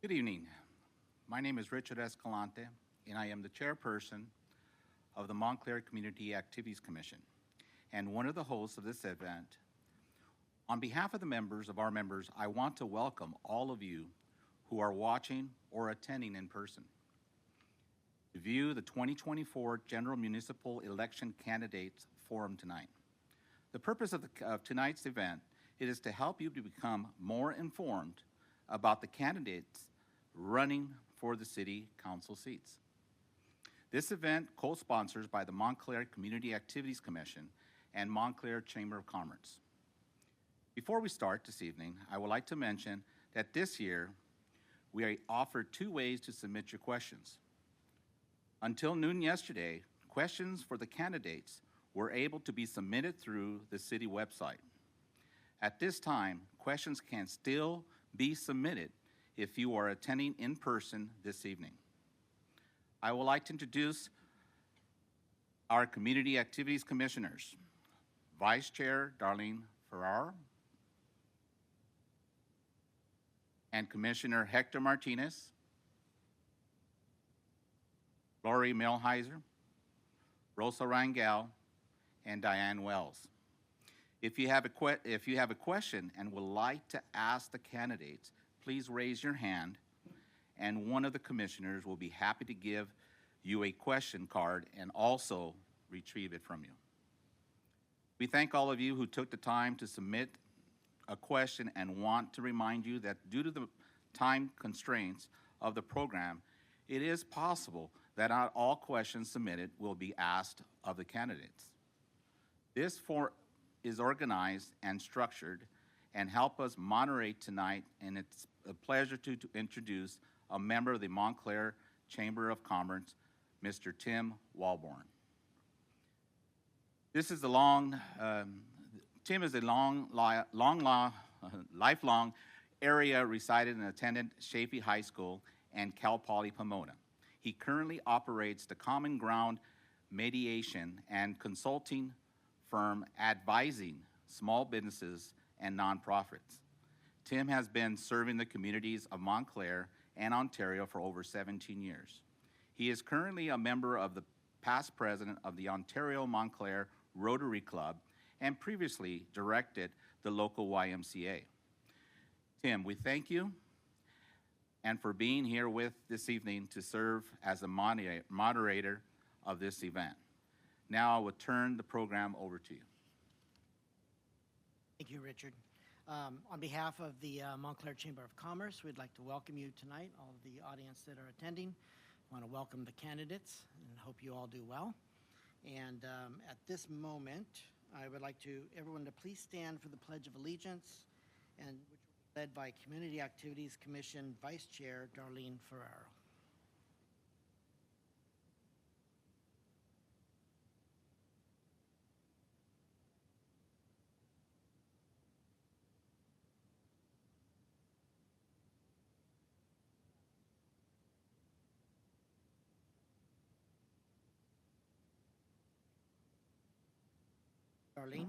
Good evening. My name is Richard Escalante, and I am the chairperson of the Montclair Community Activities Commission and one of the hosts of this event. On behalf of the members of our members, I want to welcome all of you who are watching or attending in person to view the 2024 General Municipal Election Candidates Forum tonight. The purpose of tonight's event is to help you to become more informed about the candidates running for the city council seats. This event co-sponsors by the Montclair Community Activities Commission and Montclair Chamber of Commerce. Before we start this evening, I would like to mention that this year we offered 2 ways to submit your questions. Until noon yesterday, questions for the candidates were able to be submitted through the city website. At this time, questions can still be submitted if you are attending in person this evening. I would like to introduce our Community Activities Commissioners, Vice Chair Darlene Ferrar and Commissioner Hector Martinez, Lori Milheiser, Rosa Rangel, and Diane Wells. If you have a question and would like to ask the candidates, please raise your hand, and one of the commissioners will be happy to give you a question card and also retrieve it from you. We thank all of you who took the time to submit a question and want to remind you that due to the time constraints of the program, it is possible that not all questions submitted will be asked of the candidates. This is organized and structured and help us moderate tonight, and it's a pleasure to introduce a member of the Montclair Chamber of Commerce, Mr. Tim Walborn. Tim is a lifelong area resided and attended Chaffey High School and Cal Poly Pomona. He currently operates the Common Ground mediation and consulting firm advising small businesses and nonprofits. Tim has been serving the communities of Montclair and Ontario for over 17 years. He is currently a member of the past president of the Ontario Montclair Rotary Club and previously directed the local YMCA. Tim, we thank you and for being here with this evening to serve as the moderator of this event. Now I will turn the program over to you. Thank you, Richard. On behalf of the Montclair Chamber of Commerce, we'd like to welcome you tonight, all of the audience that are attending. I want to welcome the candidates and hope you all do well. And at this moment, I would like everyone to please stand for the Pledge of Allegiance, and which will be led by Community Activities Commission Vice Chair Darlene Ferrar. Darlene.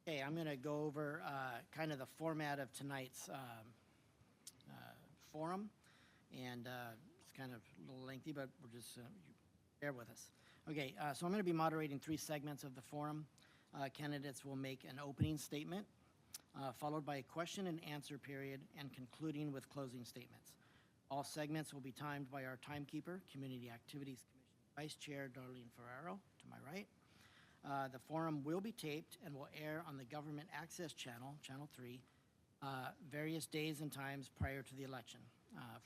Okay, I'm going to go over kind of the format of tonight's forum, and it's kind of a little lengthy, but we're just bear with us. Okay, so I'm going to be moderating 3 segments of the forum. Candidates will make an opening statement, followed by a question and answer period, and concluding with closing statements. All segments will be timed by our timekeeper, Community Activities Commission Vice Chair Darlene Ferraro, to my right. The forum will be taped and will air on the Government Access Channel, Channel 3, various days and times prior to the election.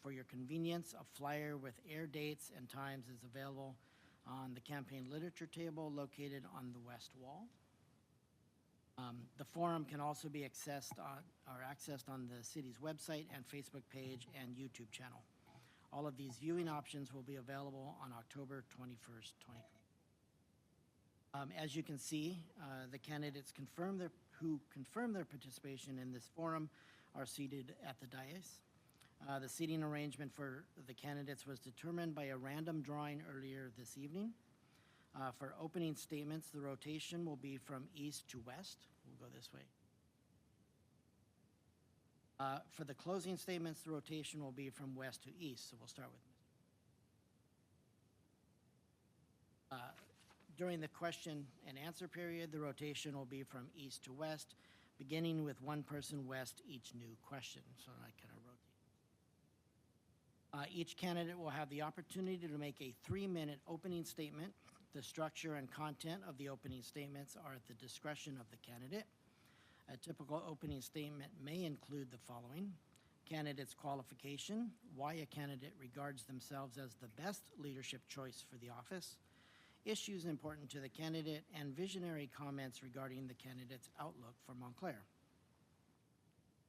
For your convenience, a flyer with air dates and times is available on the campaign literature table located on the west wall. The forum can also be accessed on the city's website and Facebook page and YouTube channel. All of these viewing options will be available on October 21st, 2020. As you can see, the candidates who confirm their participation in this forum are seated at the dais. The seating arrangement for the candidates was determined by a random drawing earlier this evening. For opening statements, the rotation will be from east to west. We'll go this way. For the closing statements, the rotation will be from west to east, so we'll start with during the question and answer period, the rotation will be from east to west, beginning with one person west each new question. So I kind of rotate. Each candidate will have the opportunity to make a 3-minute opening statement. The structure and content of the opening statements are at the discretion of the candidate. A typical opening statement may include the following: candidate's qualification, why a candidate regards themselves as the best leadership choice for the office, issues important to the candidate, and visionary comments regarding the candidate's outlook for Montclair.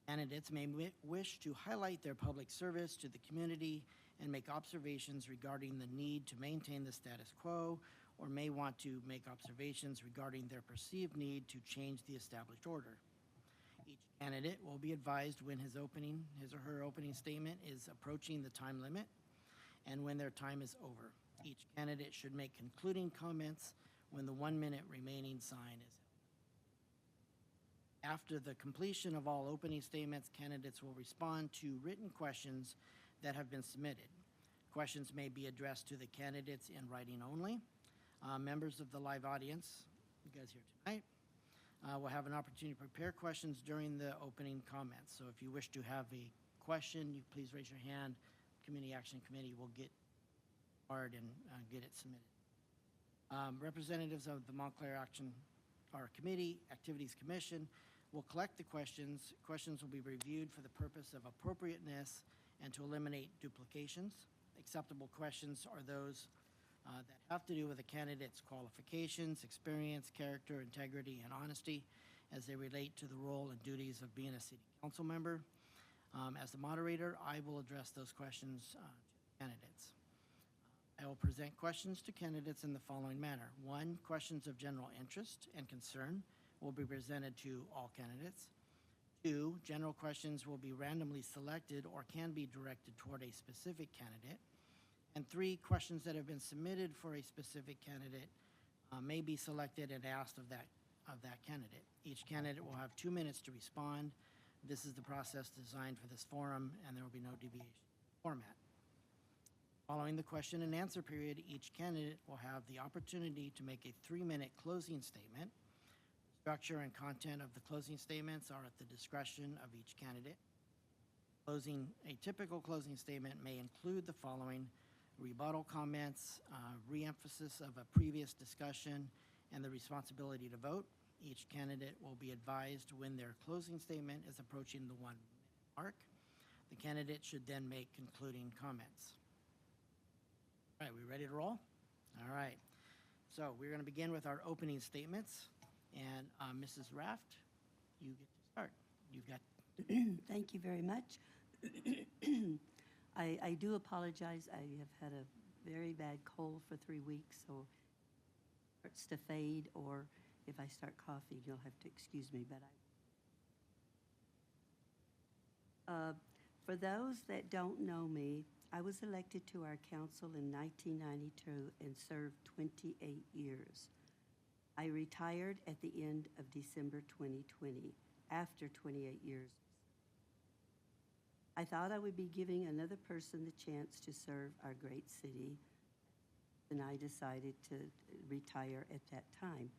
Candidates may wish to highlight their public service to the community and make observations regarding the need to maintain the status quo, or may want to make observations regarding their perceived need to change the established order. Each candidate will be advised when his or her opening statement is approaching the time limit and when their time is over. Each candidate should make concluding comments when the 1-minute remaining sign is held. After the completion of all opening statements, candidates will respond to written questions that have been submitted. Questions may be addressed to the candidates in writing only. Members of the live audience, you guys here tonight, will have an opportunity to prepare questions during the opening comments. So if you wish to have a question, you please raise your hand. Community Action Committee will get hard and get it submitted. Representatives of the Montclair Committee, Activities Commission, will collect the questions. Questions will be reviewed for the purpose of appropriateness and to eliminate duplications. Acceptable questions are those that have to do with a candidate's qualifications, experience, character, integrity, and honesty as they relate to the role and duties of being a city council member. As the moderator, I will address those questions to candidates. I will present questions to candidates in the following manner. 1, questions of general interest and concern will be presented to all candidates. 2, general questions will be randomly selected or can be directed toward a specific candidate. And 3, questions that have been submitted for a specific candidate may be selected and asked of that candidate. Each candidate will have 2 minutes to respond. This is the process designed for this forum, and there will be no deviation format. Following the question and answer period, each candidate will have the opportunity to make a 3-minute closing statement. The structure and content of the closing statements are at the discretion of each candidate. A typical closing statement may include the following: rebuttal comments, re-emphasis of a previous discussion, and the responsibility to vote. Each candidate will be advised when their closing statement is approaching the 1-minute mark. The candidate should then make concluding comments. All right, we ready to roll? All right. So we're going to begin with our opening statements. And Mrs. Raft, you get to start. You've got. Thank you very much. I do apologize. I have had a very bad cold for 3 weeks, so it starts to fade, or if I start coughing, you'll have to excuse me, but for those that don't know me, I was elected to our council in 1992 and served 28 years. I retired at the end of December 2020, after 28 years. I thought I would be giving another person the chance to serve our great city, and I decided to retire at that time.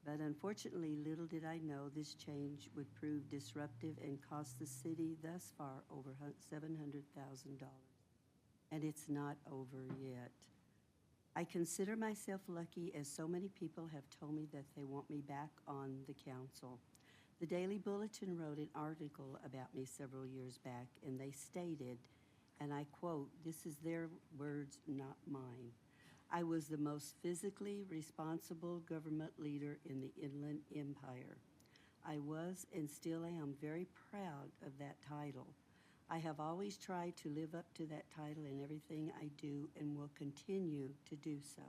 But unfortunately, little did I know this change would prove disruptive and cost the city thus far over $700,000. And it's not over yet. I consider myself lucky, as so many people have told me that they want me back on the council. The Daily Bulletin wrote an article about me several years back, and they stated, and I quote, this is their words, not mine: I was the most physically responsible government leader in the Inland Empire. I was and still am very proud of that title. I have always tried to live up to that title in everything I do and will continue to do so.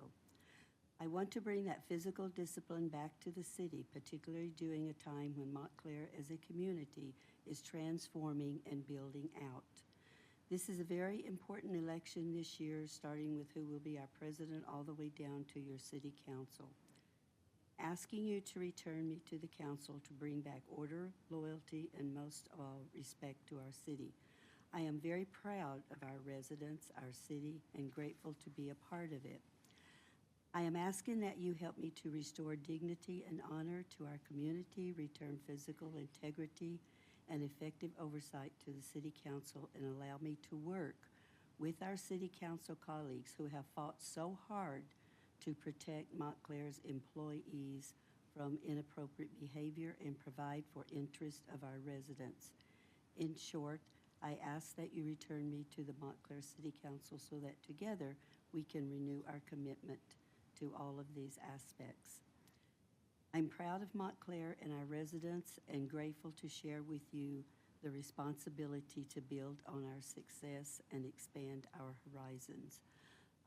I want to bring that physical discipline back to the city, particularly during a time when Montclair as a community is transforming and building out. This is a very important election this year, starting with who will be our president all the way down to your city council. asking you to return me to the council to bring back order, loyalty, and most of all, respect to our city. I am very proud of our residents, our city, and grateful to be a part of it. I am asking that you help me to restore dignity and honor to our community, return physical integrity and effective oversight to the City Council, and allow me to work with our City Council colleagues who have fought so hard to protect Montclair's employees from inappropriate behavior and provide for interest of our residents. In short, I ask that you return me to the Montclair City Council so that together we can renew our commitment to all of these aspects. I'm proud of Montclair and our residents and grateful to share with you the responsibility to build on our success and expand our horizons.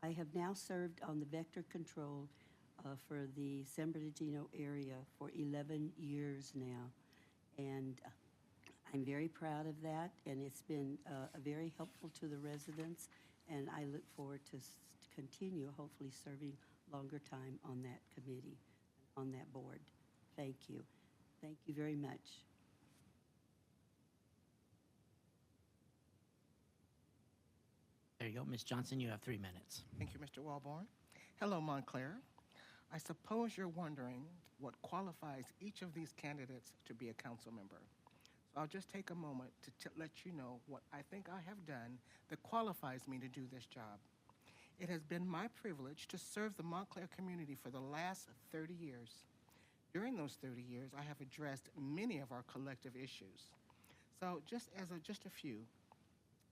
I have now served on the vector control for the San Bernardino area for 11 years now, and I'm very proud of that, and it's been very helpful to the residents, and I look forward to continue hopefully serving longer time on that committee, on that board. Thank you. Thank you very much. There you go. Ms. Johnson, you have 3 minutes. Thank you, Mr. Walborn. Hello, Montclair. I suppose you're wondering what qualifies each of these candidates to be a council member. So I'll just take a moment to let you know what I think I have done that qualifies me to do this job. It has been my privilege to serve the Montclair community for the last 30 years. During those 30 years, I have addressed many of our collective issues. So just a few,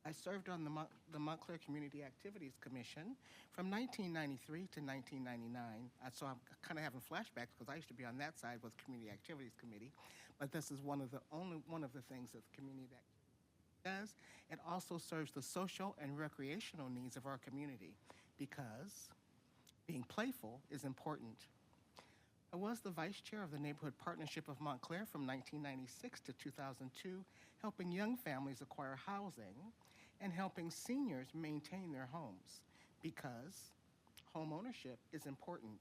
I served on the Montclair Community Activities Commission from 1993 to 1999. So I'm kind of having flashbacks because I used to be on that side with Community Activities Committee. But this is one of the things that the Community Activities does. It also serves the social and recreational needs of our community because being playful is important. I was the vice chair of the Neighborhood Partnership of Montclair from 1996 to 2002, helping young families acquire housing and helping seniors maintain their homes because home ownership is important.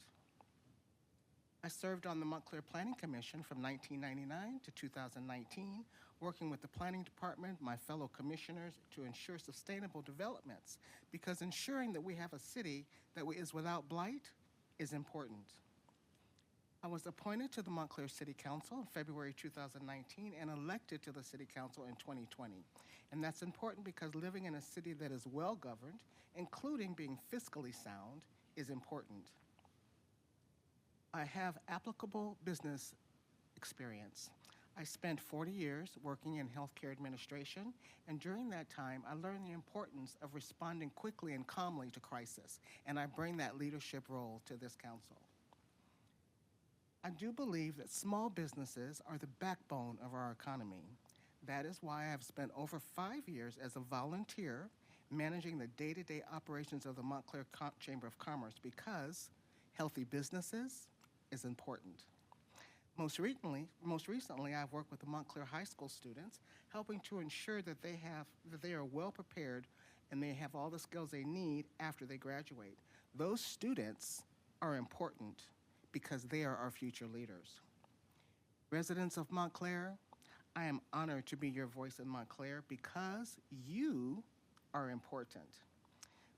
I served on the Montclair Planning Commission from 1999 to 2019, working with the Planning Department, my fellow commissioners, to ensure sustainable developments because ensuring that we have a city that is without blight is important. I was appointed to the Montclair City Council in February 2019 and elected to the City Council in 2020. And that's important because living in a city that is well-governed, including being fiscally sound, is important. I have applicable business experience. I spent 40 years working in healthcare administration, and during that time, I learned the importance of responding quickly and calmly to crisis, and I bring that leadership role to this council. I do believe that small businesses are the backbone of our economy. That is why I have spent over 5 years as a volunteer managing the day-to-day operations of the Montclair Chamber of Commerce because healthy businesses is important. Most recently, I've worked with the Montclair High School students, helping to ensure that they are well prepared and they have all the skills they need after they graduate. Those students are important because they are our future leaders. Residents of Montclair, I am honored to be your voice in Montclair because you are important.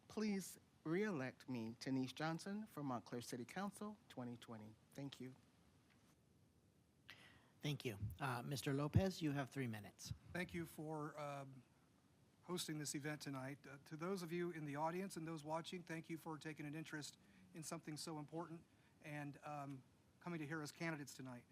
Please re-elect me, Tenice Johnson, for Montclair City Council 2020. Thank you. Thank you. Mr. Lopez, you have 3 minutes. Thank you for hosting this event tonight. To those of you in the audience and those watching, thank you for taking an interest in something so important and coming to hear us candidates tonight.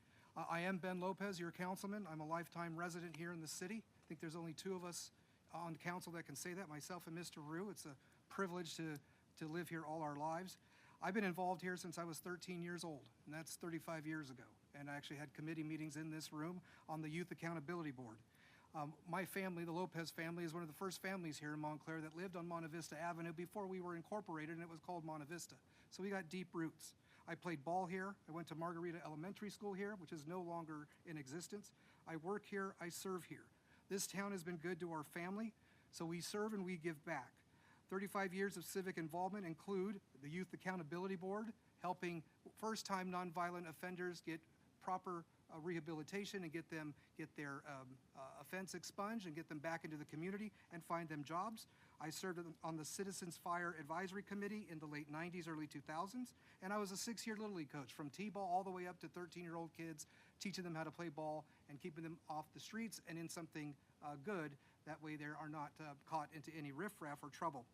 I am Ben Lopez, your councilman. I'm a lifetime resident here in the city. I think there's only 2 of us on council that can say that, myself and Mr. Rue. It's a privilege to live here all our lives. I've been involved here since I was 13 years old, and that's 35 years ago. And I actually had committee meetings in this room on the Youth Accountability Board. My family, the Lopez family, is one of the first families here in Montclair that lived on Monte Vista Avenue before we were incorporated, and it was called Monte Vista. So we got deep roots. I played ball here. I went to Margarita Elementary School here, which is no longer in existence. I work here. I serve here. This town has been good to our family, so we serve and we give back. 35 years of civic involvement include the Youth Accountability Board, helping first-time nonviolent offenders get proper rehabilitation and get their offense expunged and get them back into the community and find them jobs. I served on the Citizens Fire Advisory Committee in the late 90s, early 2000s, and I was a 6-year Little League coach from T-ball all the way up to 13-year-old kids, teaching them how to play ball and keeping them off the streets and in something good. That way they are not caught into any riffraff or trouble.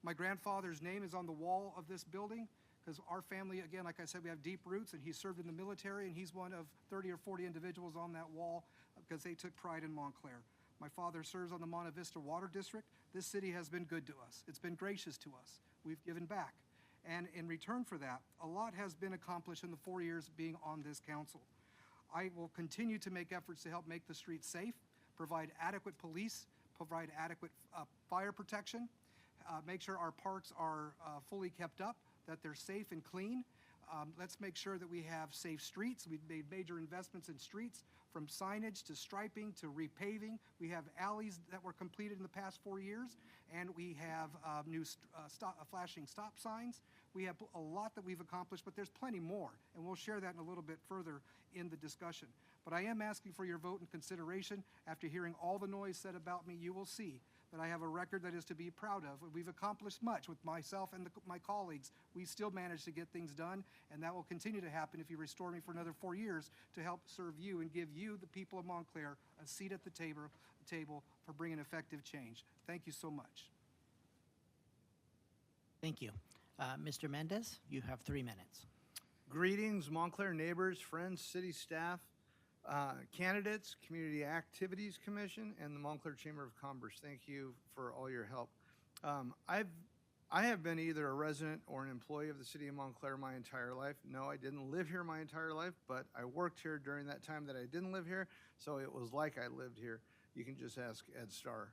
My grandfather's name is on the wall of this building because our family, again, like I said, we have deep roots, and he served in the military, and he's one of 30 or 40 individuals on that wall because they took pride in Montclair. My father serves on the Monte Vista Water District. This city has been good to us. It's been gracious to us. We've given back. And in return for that, a lot has been accomplished in the 4 years being on this council. I will continue to make efforts to help make the streets safe, provide adequate police, provide adequate fire protection, make sure our parks are fully kept up, that they're safe and clean. Let's make sure that we have safe streets. We've made major investments in streets, from signage to striping to repaving. We have alleys that were completed in the past 4 years, and we have new flashing stop signs. We have a lot that we've accomplished, but there's plenty more, and we'll share that in a little bit further in the discussion. But I am asking for your vote and consideration. After hearing all the noise said about me, you will see that I have a record that is to be proud of. We've accomplished much with myself and my colleagues. We still managed to get things done, and that will continue to happen if you restore me for another 4 years to help serve you and give you, the people of Montclair, a seat at the table for bringing effective change. Thank you so much. Thank you. Mr. Mendez, you have 3 minutes. Greetings, Montclair neighbors, friends, city staff, candidates, Community Activities Commission, and the Montclair Chamber of Commerce. Thank you for all your help. I have been either a resident or an employee of the city of Montclair my entire life. No, I didn't live here my entire life, but I worked here during that time that I didn't live here, so it was like I lived here. You can just ask Ed Starr.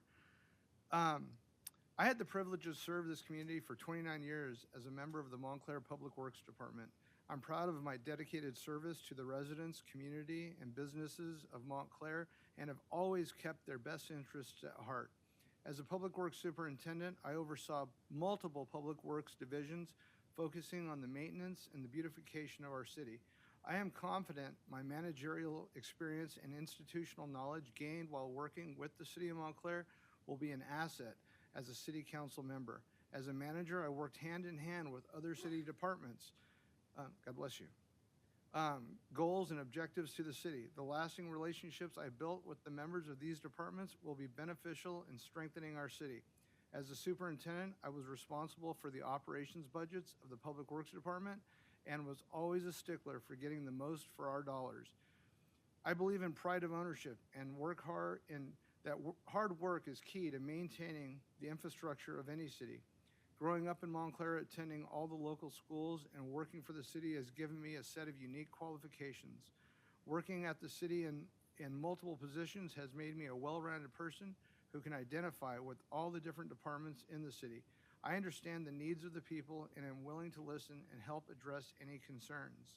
I had the privilege to serve this community for 29 years as a member of the Montclair Public Works Department. I'm proud of my dedicated service to the residents, community, and businesses of Montclair, and have always kept their best interests at heart. As a public works superintendent, I oversaw multiple public works divisions focusing on the maintenance and the beautification of our city. I am confident my managerial experience and institutional knowledge gained while working with the city of Montclair will be an asset as a city council member. As a manager, I worked hand in hand with other city departments. God bless you. Goals and objectives to the city. The lasting relationships I built with the members of these departments will be beneficial in strengthening our city. As a superintendent, I was responsible for the operations budgets of the Public Works Department and was always a stickler for getting the most for our dollars. I believe in pride of ownership and work hard, and that hard work is key to maintaining the infrastructure of any city. Growing up in Montclair, attending all the local schools, and working for the city has given me a set of unique qualifications. Working at the city in multiple positions has made me a well-rounded person who can identify with all the different departments in the city. I understand the needs of the people and am willing to listen and help address any concerns.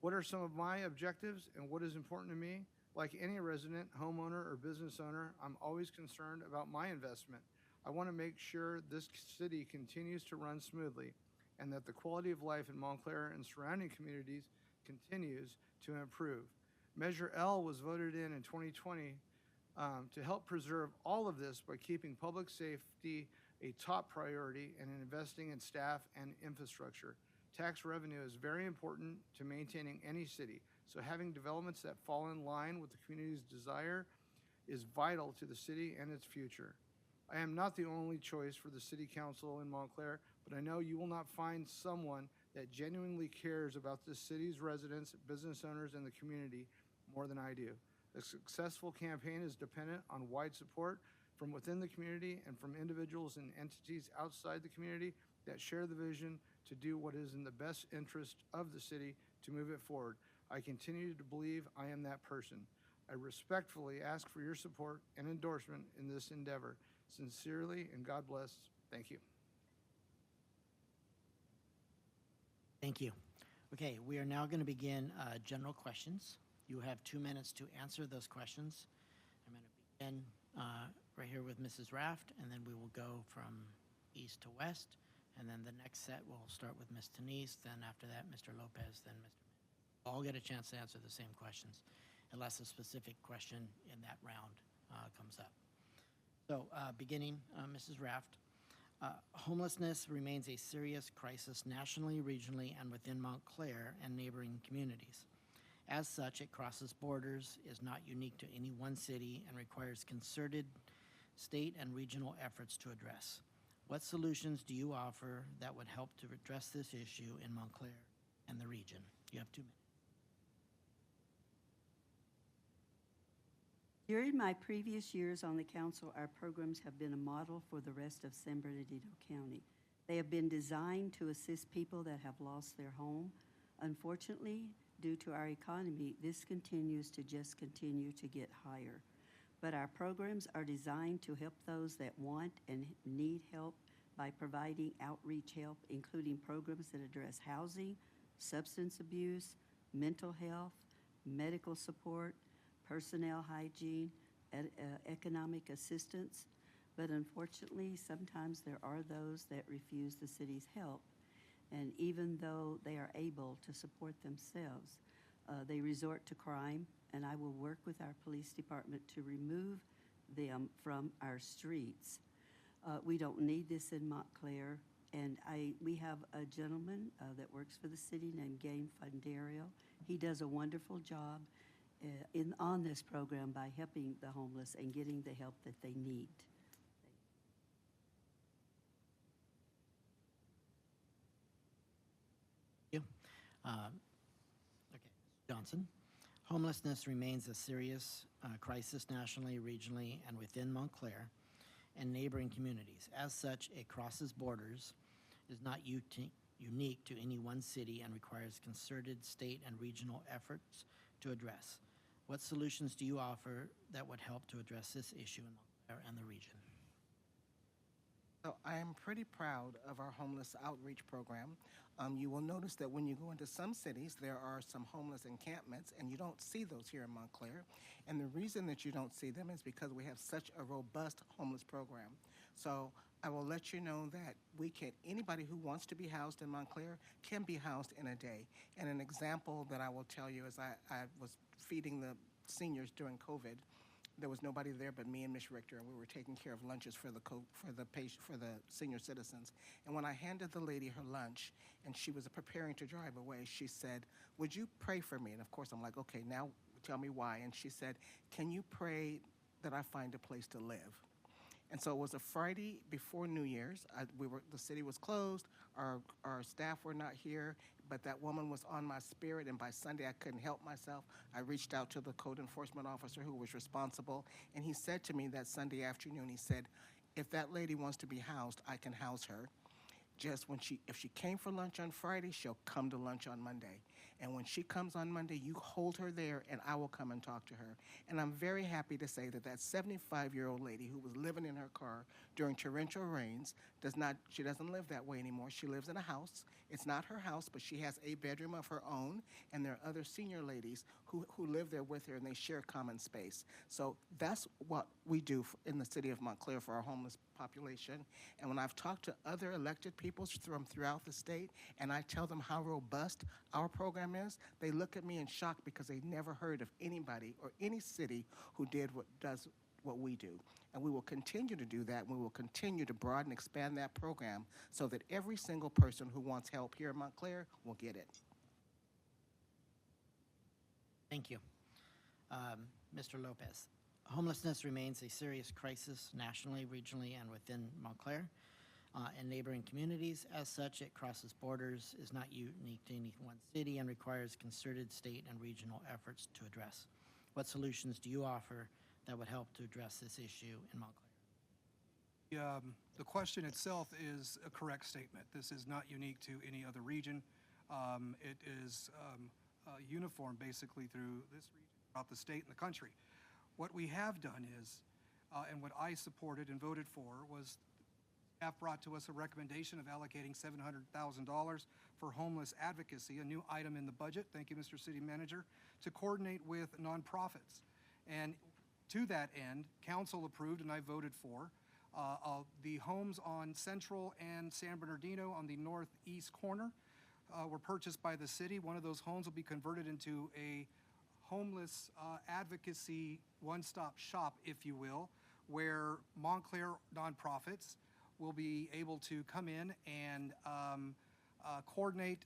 What are some of my objectives and what is important to me? Like any resident, homeowner, or business owner, I'm always concerned about my investment. I want to make sure this city continues to run smoothly and that the quality of life in Montclair and surrounding communities continues to improve. Measure L was voted in 2020 to help preserve all of this by keeping public safety a top priority and investing in staff and infrastructure. Tax revenue is very important to maintaining any city, so having developments that fall in line with the community's desire is vital to the city and its future. I am not the only choice for the City Council in Montclair, but I know you will not find someone that genuinely cares about the city's residents, business owners, and the community more than I do. A successful campaign is dependent on wide support from within the community and from individuals and entities outside the community that share the vision to do what is in the best interest of the city to move it forward. I continue to believe I am that person. I respectfully ask for your support and endorsement in this endeavor. Sincerely, and God bless. Thank you. Thank you. Okay, we are now going to begin general questions. You have 2 minutes to answer those questions. I'm going to begin right here with Mrs. Raft, and then we will go from east to west, And then the next set, we'll start with Ms. Tenice, then after that, Mr. Lopez, then Mr. Mendez. All get a chance to answer the same questions, unless a specific question in that round comes up. So, beginning, Mrs. Raft, homelessness remains a serious crisis nationally, regionally, and within Montclair and neighboring communities. As such, it crosses borders, is not unique to any one city, and requires concerted state and regional efforts to address. What solutions do you offer that would help to address this issue in Montclair and the region? You have 2 minutes. During my previous years on the council, our programs have been a model for the rest of San Bernardino County. They have been designed to assist people that have lost their home. Unfortunately, due to our economy, this continues to get higher. But our programs are designed to help those that want and need help by providing outreach help, including programs that address housing, substance abuse, mental health, medical support, personnel hygiene, economic assistance. But unfortunately, sometimes there are those that refuse the city's help. And even though they are able to support themselves, they resort to crime, and I will work with our police department to remove them from our streets. We don't need this in Montclair, and we have a gentleman that works for the city named Gabe Fundario. He does a wonderful job on this program by helping the homeless and getting the help that they need. Thank you. Okay, Johnson. Homelessness remains a serious crisis nationally, regionally, and within Montclair and neighboring communities. As such, it crosses borders, is not unique to any one city, and requires concerted state and regional efforts to address. What solutions do you offer that would help to address this issue in Montclair and the region? So I am pretty proud of our homeless outreach program. You will notice that when you go into some cities, there are some homeless encampments, and you don't see those here in Montclair. And the reason that you don't see them is because we have such a robust homeless program. So I will let you know that anybody who wants to be housed in Montclair can be housed in a day. And an example that I will tell you is I was feeding the seniors during COVID. There was nobody there but me and Ms. Richter, and we were taking care of lunches for the senior citizens. And when I handed the lady her lunch, and she was preparing to drive away, she said, "Would you pray for me?" And of course, I'm like, "Okay, now tell me why." And she said, "Can you pray that I find a place to live?" And so it was a Friday before New Year's. The city was closed. Our staff were not here, but that woman was on my spirit, and by Sunday I couldn't help myself. I reached out to the code enforcement officer who was responsible, and he said to me that Sunday afternoon, he said, "If that lady wants to be housed, I can house her. Just if she came for lunch on Friday, she'll come to lunch on Monday. And when she comes on Monday, you hold her there, and I will come and talk to her." And I'm very happy to say that 75-year-old lady who was living in her car during torrential rains she doesn't live that way anymore. She lives in a house. It's not her house, but she has a bedroom of her own, and there are other senior ladies who live there with her, and they share common space. So that's what we do in the city of Montclair for our homeless population. And when I've talked to other elected people from throughout the state, and I tell them how robust our program is, they look at me in shock because they never heard of anybody or any city who does what we do. And we will continue to do that. We will continue to broaden and expand that program so that every single person who wants help here in Montclair will get it. Thank you. Mr. Lopez. Homelessness remains a serious crisis nationally, regionally, and within Montclair and neighboring communities. As such, it crosses borders, is not unique to any one city, and requires concerted state and regional efforts to address. What solutions do you offer that would help to address this issue in Montclair? The question itself is a correct statement. This is not unique to any other region. It is uniform basically through this region, throughout the state and the country. What we have done is, and what I supported and voted for, was staff brought to us a recommendation of allocating $700,000 for homeless advocacy, a new item in the budget, thank you, Mr. City Manager, to coordinate with nonprofits. And to that end, council approved, and I voted for, The homes on Central and San Bernardino on the northeast corner were purchased by the city. One of those homes will be converted into a homeless advocacy one-stop shop, if you will, where Montclair nonprofits will be able to come in and coordinate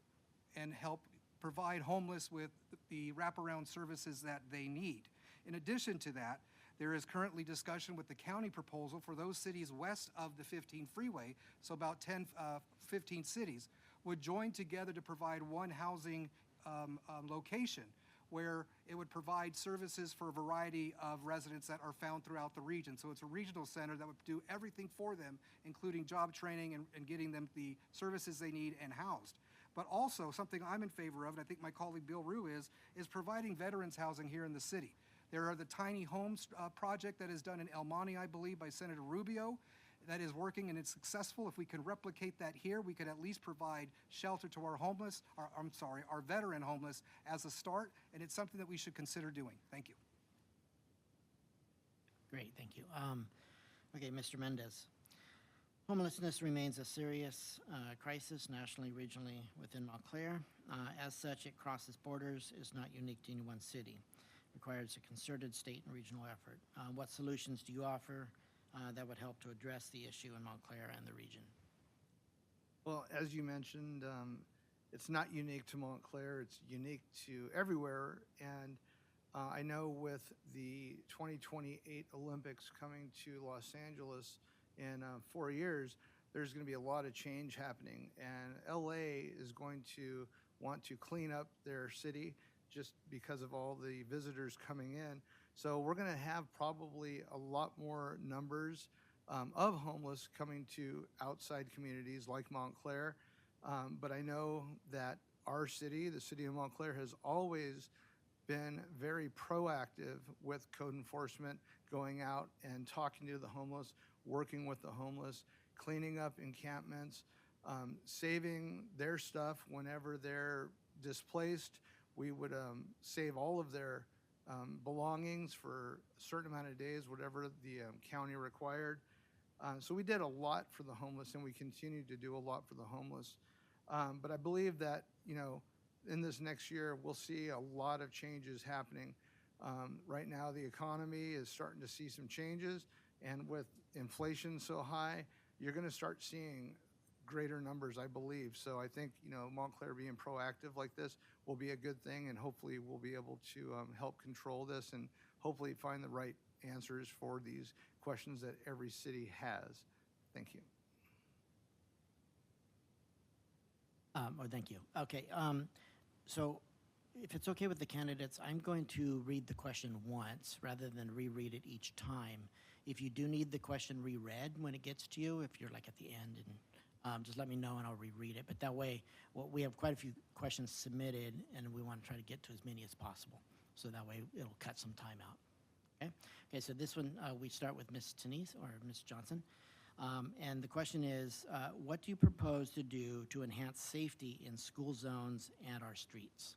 and help provide homeless with the wraparound services that they need. In addition to that, there is currently discussion with the county proposal for those cities west of the 15 freeway, so about 15 cities, would join together to provide one housing location where it would provide services for a variety of residents that are found throughout the region. So it's a regional center that would do everything for them, including job training and getting them the services they need and housed. But also, something I'm in favor of, and I think my colleague Bill Rue is providing veterans housing here in the city. There are the tiny homes project that is done in El Monte, I believe, by Senator Rubio, that is working and it's successful. If we can replicate that here, we could at least provide shelter to our homeless, our veteran homeless as a start, and it's something that we should consider doing. Thank you. Great, thank you. Okay, Mr. Mendez. Homelessness remains a serious crisis nationally, regionally within Montclair. As such, it crosses borders, is not unique to any one city. Requires a concerted state and regional effort. What solutions do you offer that would help to address the issue in Montclair and the region? Well, as you mentioned, it's not unique to Montclair. It's unique to everywhere. And I know with the 2028 Olympics coming to Los Angeles in 4 years, there's going to be a lot of change happening. And LA is going to want to clean up their city just because of all the visitors coming in. So we're going to have probably a lot more numbers of homeless coming to outside communities like Montclair. But I know that our city, the city of Montclair, has always been very proactive with code enforcement, going out and talking to the homeless, working with the homeless, cleaning up encampments, saving their stuff whenever they're displaced. We would save all of their belongings for a certain amount of days, whatever the county required. So we did a lot for the homeless, and we continue to do a lot for the homeless. But I believe that, in this next year, we'll see a lot of changes happening. Right now, the economy is starting to see some changes, and with inflation so high, you're going to start seeing greater numbers, I believe. So I think, Montclair being proactive like this will be a good thing, and hopefully we'll be able to help control this and hopefully find the right answers for these questions that every city has. Thank you. Thank you. Okay, so if it's okay with the candidates, I'm going to read the question once rather than reread it each time. If you do need the question reread when it gets to you, if you're like at the end, and just let me know and I'll reread it. But that way, we have quite a few questions submitted, and we want to try to get to as many as possible. So that way, it'll cut some time out. Okay. Okay. So this one, we start with Ms. Tenice or Ms. Johnson, and the question is, what do you propose to do to enhance safety in school zones and our streets?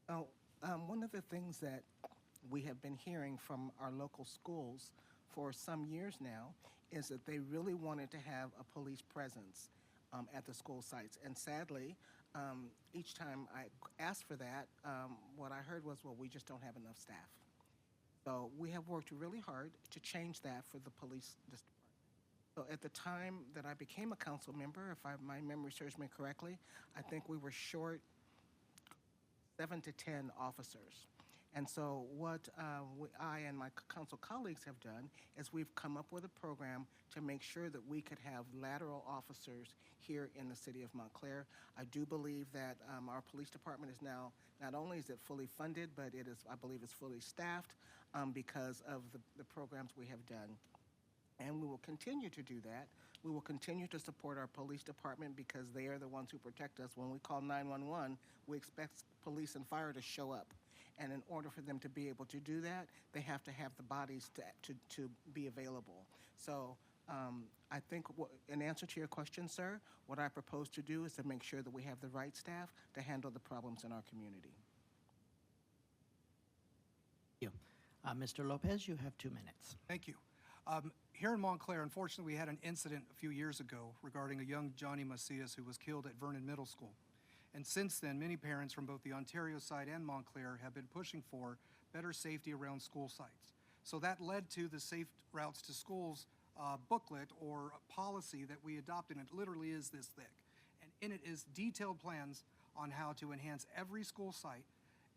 Well, one of the things that we have been hearing from our local schools for some years now is that they really wanted to have a police presence at the school sites. And sadly, each time I asked for that, what I heard was, well, we just don't have enough staff. So we have worked really hard to change that for the police department. So at the time that I became a council member, if my memory serves me correctly, I think we were short 7 to 10 officers. And so what I and my council colleagues have done is we've come up with a program to make sure that we could have lateral officers here in the city of Montclair. I do believe that our police department is now, not only is it fully funded, but it is, I believe, it's fully staffed because of the programs we have done. And we will continue to do that. We will continue to support our police department because they are the ones who protect us. When we call 911, we expect police and fire to show up. And in order for them to be able to do that, they have to have the bodies to be available. So I think in answer to your question, sir, what I propose to do is to make sure that we have the right staff to handle the problems in our community. Thank you. Mr. Lopez, you have 2 minutes. Thank you. Here in Montclair, unfortunately, we had an incident a few years ago regarding a young Johnny Macias who was killed at Vernon Middle School. And since then, many parents from both the Ontario side and Montclair have been pushing for better safety around school sites. So that led to the Safe Routes to Schools booklet or policy that we adopted, and it literally is this thick. And in it is detailed plans on how to enhance every school site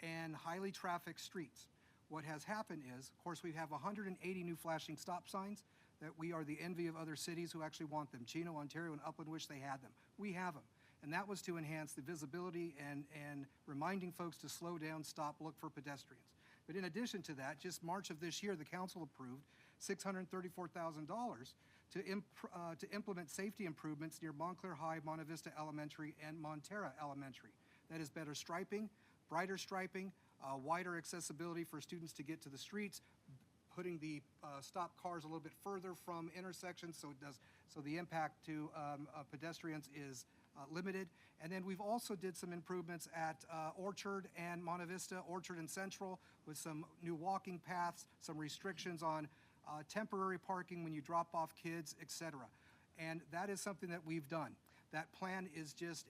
and highly trafficked streets. What has happened is, of course, we have 180 new flashing stop signs that we are the envy of other cities who actually want them. Chino, Ontario, and Upland wish they had them. We have them. And that was to enhance the visibility and reminding folks to slow down, stop, look for pedestrians. But in addition to that, just March of this year, the council approved $634,000 to implement safety improvements near Montclair High, Monte Vista Elementary, and Montera Elementary. That is better striping, brighter striping, wider accessibility for students to get to the streets, putting the stop cars a little bit further from intersections so the impact to pedestrians is limited. And then we've also did some improvements at Orchard and Monte Vista, Orchard and Central, with some new walking paths, some restrictions on temporary parking when you drop off kids, etc. And that is something that we've done. That plan is just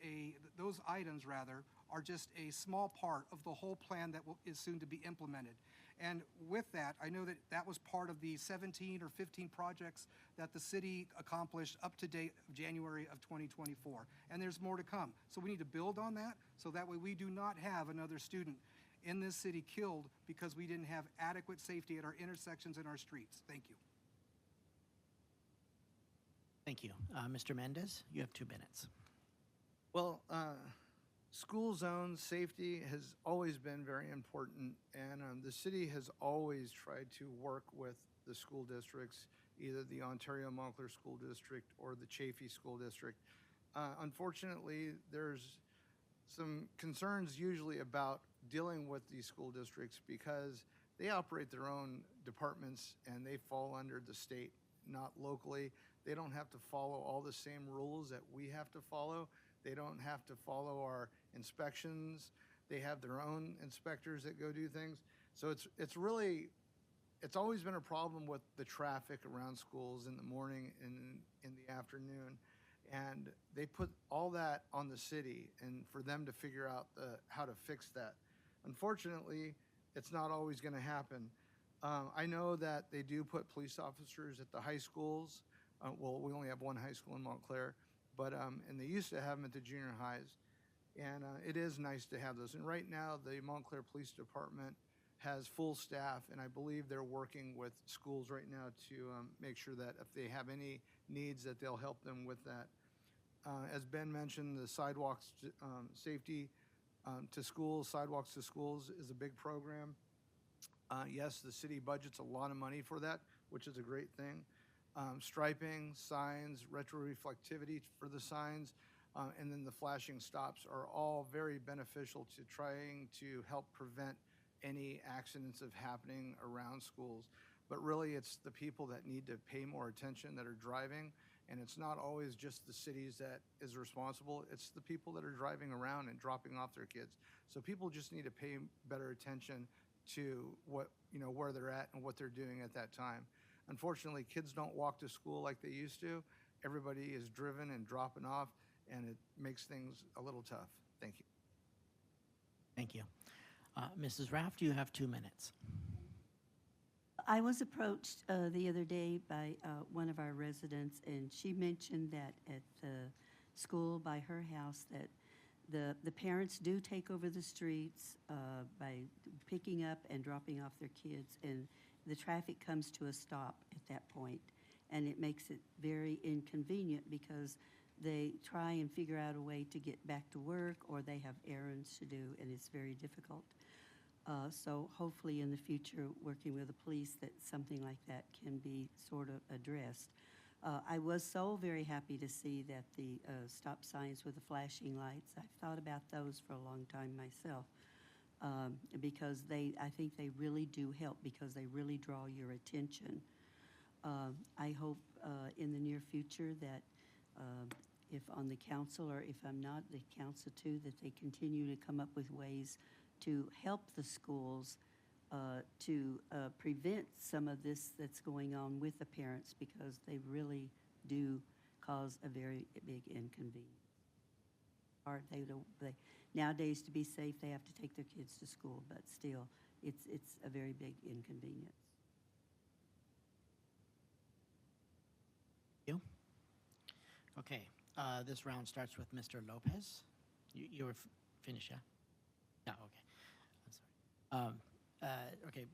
those items rather, are just a small part of the whole plan that is soon to be implemented. And with that, I know that that was part of the 17 or 15 projects that the city accomplished up to date of January of 2024. And there's more to come. So we need to build on that so that way we do not have another student in this city killed because we didn't have adequate safety at our intersections and our streets. Thank you. Thank you. Mr. Mendez, you have 2 minutes. Well, school zone safety has always been very important, and the city has always tried to work with the school districts, either the Ontario Montclair School District or the Chaffee School District. Unfortunately, there's some concerns usually about dealing with these school districts because they operate their own departments and they fall under the state, not locally. They don't have to follow all the same rules that we have to follow. They don't have to follow our inspections. They have their own inspectors that go do things. So it's always been a problem with the traffic around schools in the morning and in the afternoon. And they put all that on the city and for them to figure out how to fix that. Unfortunately, it's not always going to happen. I know that they do put police officers at the high schools. Well, we only have one high school in Montclair, but and they used to have them at the junior highs. And it is nice to have those. And right now, the Montclair Police Department has full staff, and I believe they're working with schools right now to make sure that if they have any needs, that they'll help them with that. As Ben mentioned, the sidewalks safety to schools, sidewalks to schools is a big program. Yes, the city budgets a lot of money for that, which is a great thing. Striping, signs, retroreflectivity for the signs, and then the flashing stops are all very beneficial to trying to help prevent any accidents of happening around schools. But really, it's the people that need to pay more attention that are driving, and it's not always just the cities that is responsible. It's the people that are driving around and dropping off their kids. So people just need to pay better attention to where they're at and what they're doing at that time. Unfortunately, kids don't walk to school like they used to. Everybody is driven and dropping off, and it makes things a little tough. Thank you. Thank you. Mrs. Raft, you have 2 minutes. I was approached the other day by one of our residents, and she mentioned that at the school by her house that the parents do take over the streets by picking up and dropping off their kids, and the traffic comes to a stop at that point, and it makes it very inconvenient because they try and figure out a way to get back to work, or they have errands to do, and it's very difficult. So hopefully in the future, working with the police, that something like that can be sort of addressed. I was so very happy to see that the stop signs with the flashing lights, I've thought about those for a long time myself, because I think they really do help because they really draw your attention. I hope in the near future that if on the council, or if I'm not, the council too, that they continue to come up with ways to help the schools to prevent some of this that's going on with the parents, because they really do cause a very big inconvenience. Or nowadays, to be safe, they have to take their kids to school, but still, it's a very big inconvenience. You? Okay, this round starts with Mr. Lopez. You were finished, yeah? Yeah, okay. I'm sorry. Okay,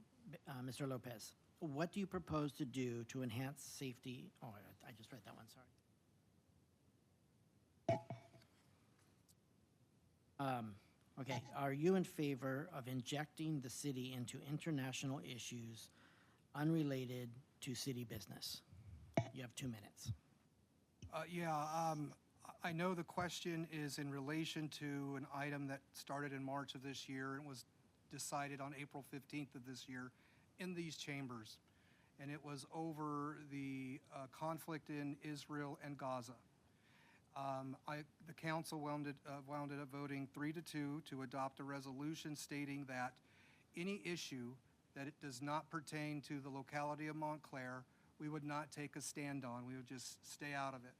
Mr. Lopez, what do you propose to do to enhance safety? Oh, I just read that one, sorry. Okay, are you in favor of injecting the city into international issues unrelated to city business? You have 2 minutes. I know the question is in relation to an item that started in March of this year and was decided on April 15th of this year in these chambers. And it was over the conflict in Israel and Gaza. The council wound up voting 3-2 to adopt a resolution stating that any issue that it does not pertain to the locality of Montclair, we would not take a stand on. We would just stay out of it.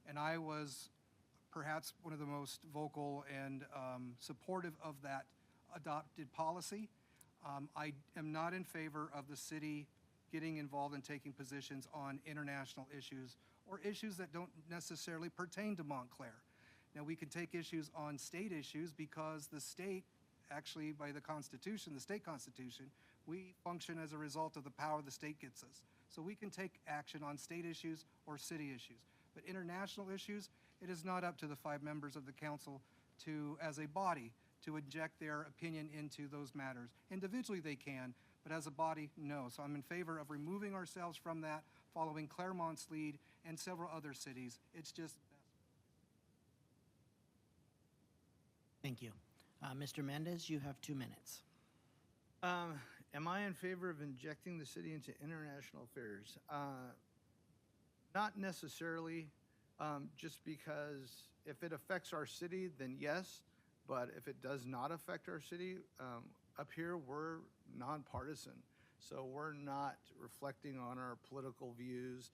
And I was perhaps one of the most vocal and supportive of that adopted policy. I am not in favor of the city getting involved in taking positions on international issues or issues that don't necessarily pertain to Montclair. Now, we can take issues on state issues because the state, actually by the Constitution, the state Constitution, we function as a result of the power the state gets us. So we can take action on state issues or city issues. But international issues, it is not up to the 5 members of the council to, as a body, to inject their opinion into those matters. Individually they can, but as a body, no. So I'm in favor of removing ourselves from that, following Claremont's lead and several other cities. It's just best. Thank you. Mr. Mendez, you have 2 minutes. Am I in favor of injecting the city into international affairs? Not necessarily, just because if it affects our city, then yes. But if it does not affect our city, up here we're nonpartisan. So we're not reflecting on our political views.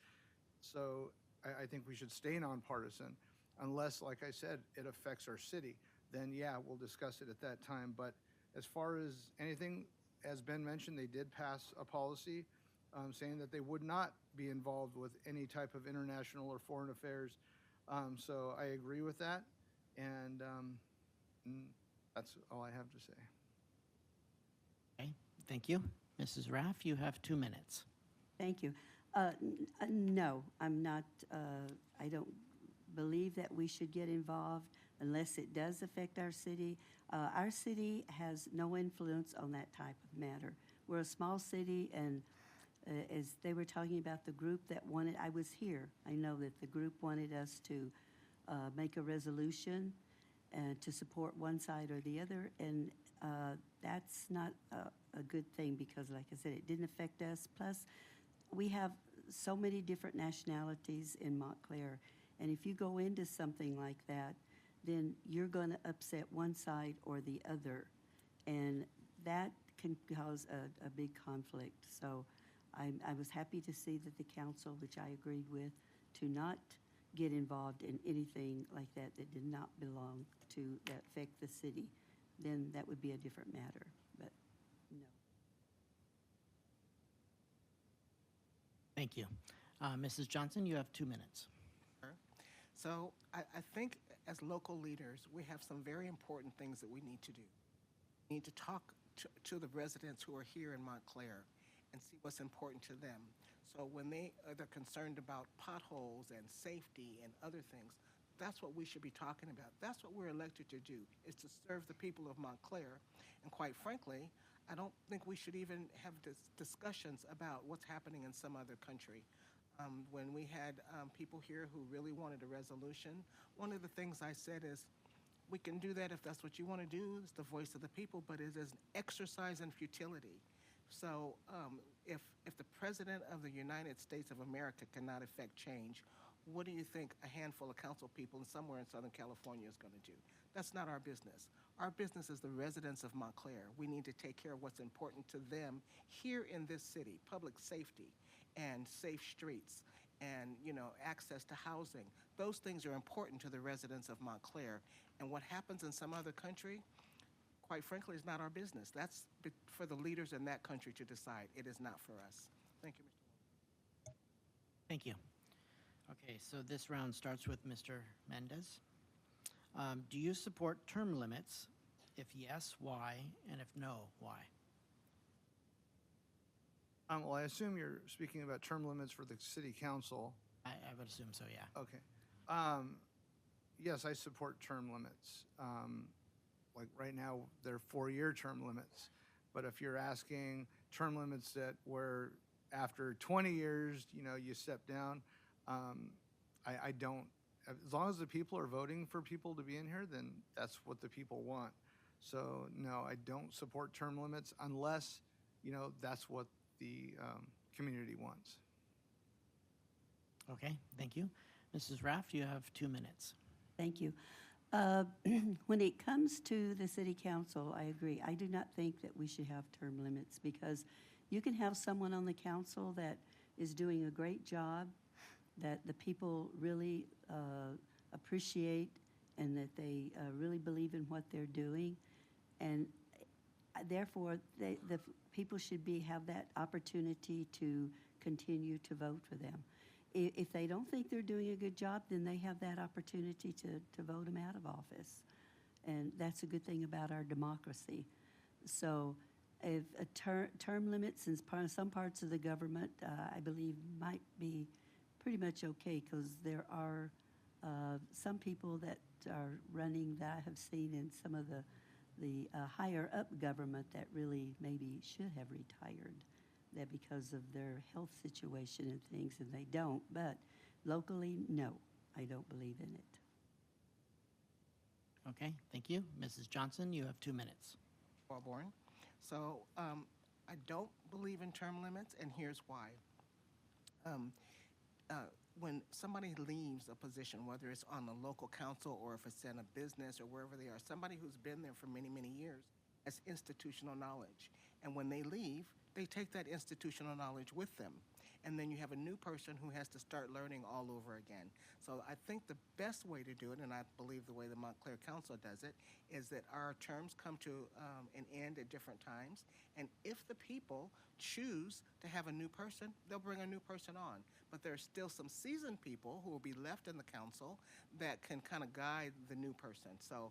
So I think we should stay nonpartisan unless, like I said, it affects our city. Then yeah, we'll discuss it at that time. But as far as anything, as Ben mentioned, they did pass a policy saying that they would not be involved with any type of international or foreign affairs. So I agree with that. And that's all I have to say. Okay, thank you. Mrs. Raft, you have 2 minutes. Thank you. No, I'm not, I don't believe that we should get involved unless it does affect our city. Our city has no influence on that type of matter. We're a small city, and as they were talking about the group that wanted, I was here. I know that the group wanted us to make a resolution to support one side or the other, and that's not a good thing because, like I said, it didn't affect us. Plus, we have so many different nationalities in Montclair, and if you go into something like that, then you're going to upset one side or the other, and that can cause a big conflict. So I was happy to see that the council, which I agreed with, to not get involved in anything like that that did not belong to, that affect the city. Then that would be a different matter, but no. Thank you. Mrs. Johnson, you have 2 minutes. So I think as local leaders, we have some very important things that we need to do. We need to talk to the residents who are here in Montclair and see what's important to them. So when they're concerned about potholes and safety and other things, that's what we should be talking about. That's what we're elected to do, is to serve the people of Montclair. And quite frankly, I don't think we should even have discussions about what's happening in some other country. When we had people here who really wanted a resolution, one of the things I said is, we can do that if that's what you want to do, it's the voice of the people, but it is an exercise in futility. So if the President of the United States of America cannot effect change, what do you think a handful of council people somewhere in Southern California is going to do? That's not our business. Our business is the residents of Montclair. We need to take care of what's important to them here in this city, public safety and safe streets and, access to housing. Those things are important to the residents of Montclair. And what happens in some other country, quite frankly, is not our business. That's for the leaders in that country to decide. It is not for us. Thank you, Mr. Thank you. Okay, so this round starts with Mr. Mendez. Do you support term limits? If yes, why? And if no, why? Well, I assume you're speaking about term limits for the city council. I would assume so, yeah. Okay. Yes, I support term limits. Like right now, they're 4-year term limits. But if you're asking term limits that where after 20 years, you step down, I don't. As long as the people are voting for people to be in here, then that's what the people want. So no, I don't support term limits unless, that's what the community wants. Okay, thank you. Mrs. Raft, you have 2 minutes. Thank you. When it comes to the city council, I agree. I do not think that we should have term limits because you can have someone on the council that is doing a great job, that the people really appreciate and that they really believe in what they're doing. And therefore, the people should have that opportunity to continue to vote for them. If they don't think they're doing a good job, then they have that opportunity to vote them out of office. And that's a good thing about our democracy. So if a term limits in some parts of the government, I believe might be pretty much okay because there are some people that are running that I have seen in some of the higher up government that really maybe should have retired. That because of their health situation and things, and they don't. But locally, no, I don't believe in it. Okay, thank you. Mrs. Johnson, you have 2 minutes. Walborn. So I don't believe in term limits, and here's why. When somebody leaves a position, whether it's on the local council or if it's in a business or wherever they are, somebody who's been there for many, many years has institutional knowledge. And when they leave, they take that institutional knowledge with them. And then you have a new person who has to start learning all over again. So I think the best way to do it, and I believe the way the Montclair Council does it, is that our terms come to an end at different times. And if the people choose to have a new person, they'll bring a new person on. But there are still some seasoned people who will be left in the council that can kind of guide the new person. So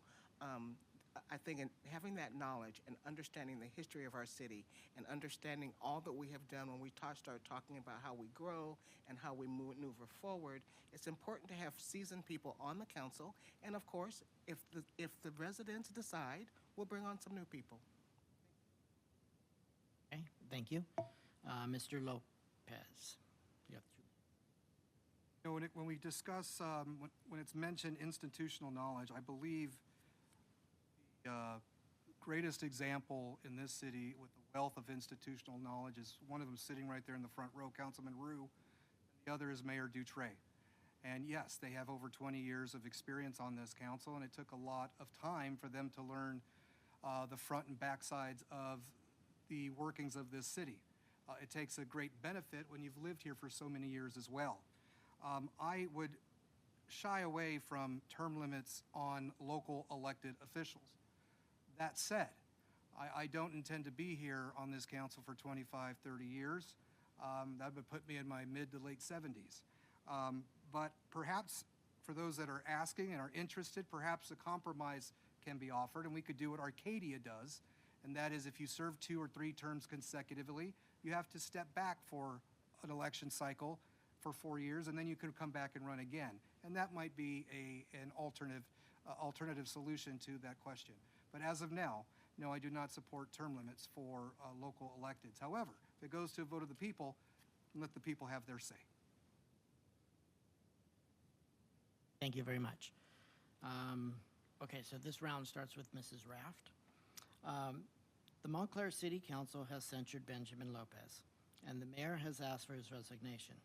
I think having that knowledge and understanding the history of our city and understanding all that we have done when we start talking about how we grow and how we maneuver forward, it's important to have seasoned people on the council. And of course, if the residents decide, we'll bring on some new people. Okay, thank you. Mr. Lopez, you have 2 minutes. When we discuss, when it's mentioned institutional knowledge, I believe the greatest example in this city with the wealth of institutional knowledge is one of them sitting right there in the front row, Councilman Rue, and the other is Mayor Dutre. And yes, they have over 20 years of experience on this council, and it took a lot of time for them to learn the front and back sides of the workings of this city. It takes a great benefit when you've lived here for so many years as well. I would shy away from term limits on local elected officials. That said, I don't intend to be here on this council for 25, 30 years. That would put me in my mid to late 70s. But perhaps for those that are asking and are interested, perhaps a compromise can be offered, and we could do what Arcadia does, and that is if you serve 2 or 3 terms consecutively, you have to step back for an election cycle for 4 years, and then you can come back and run again. And that might be an alternative solution to that question. But as of now, no, I do not support term limits for local electeds. However, if it goes to a vote of the people, let the people have their say. Thank you very much. Okay, so this round starts with Mrs. Raft. The Montclair City Council has censured Benjamin Lopez, and the mayor has asked for his resignation.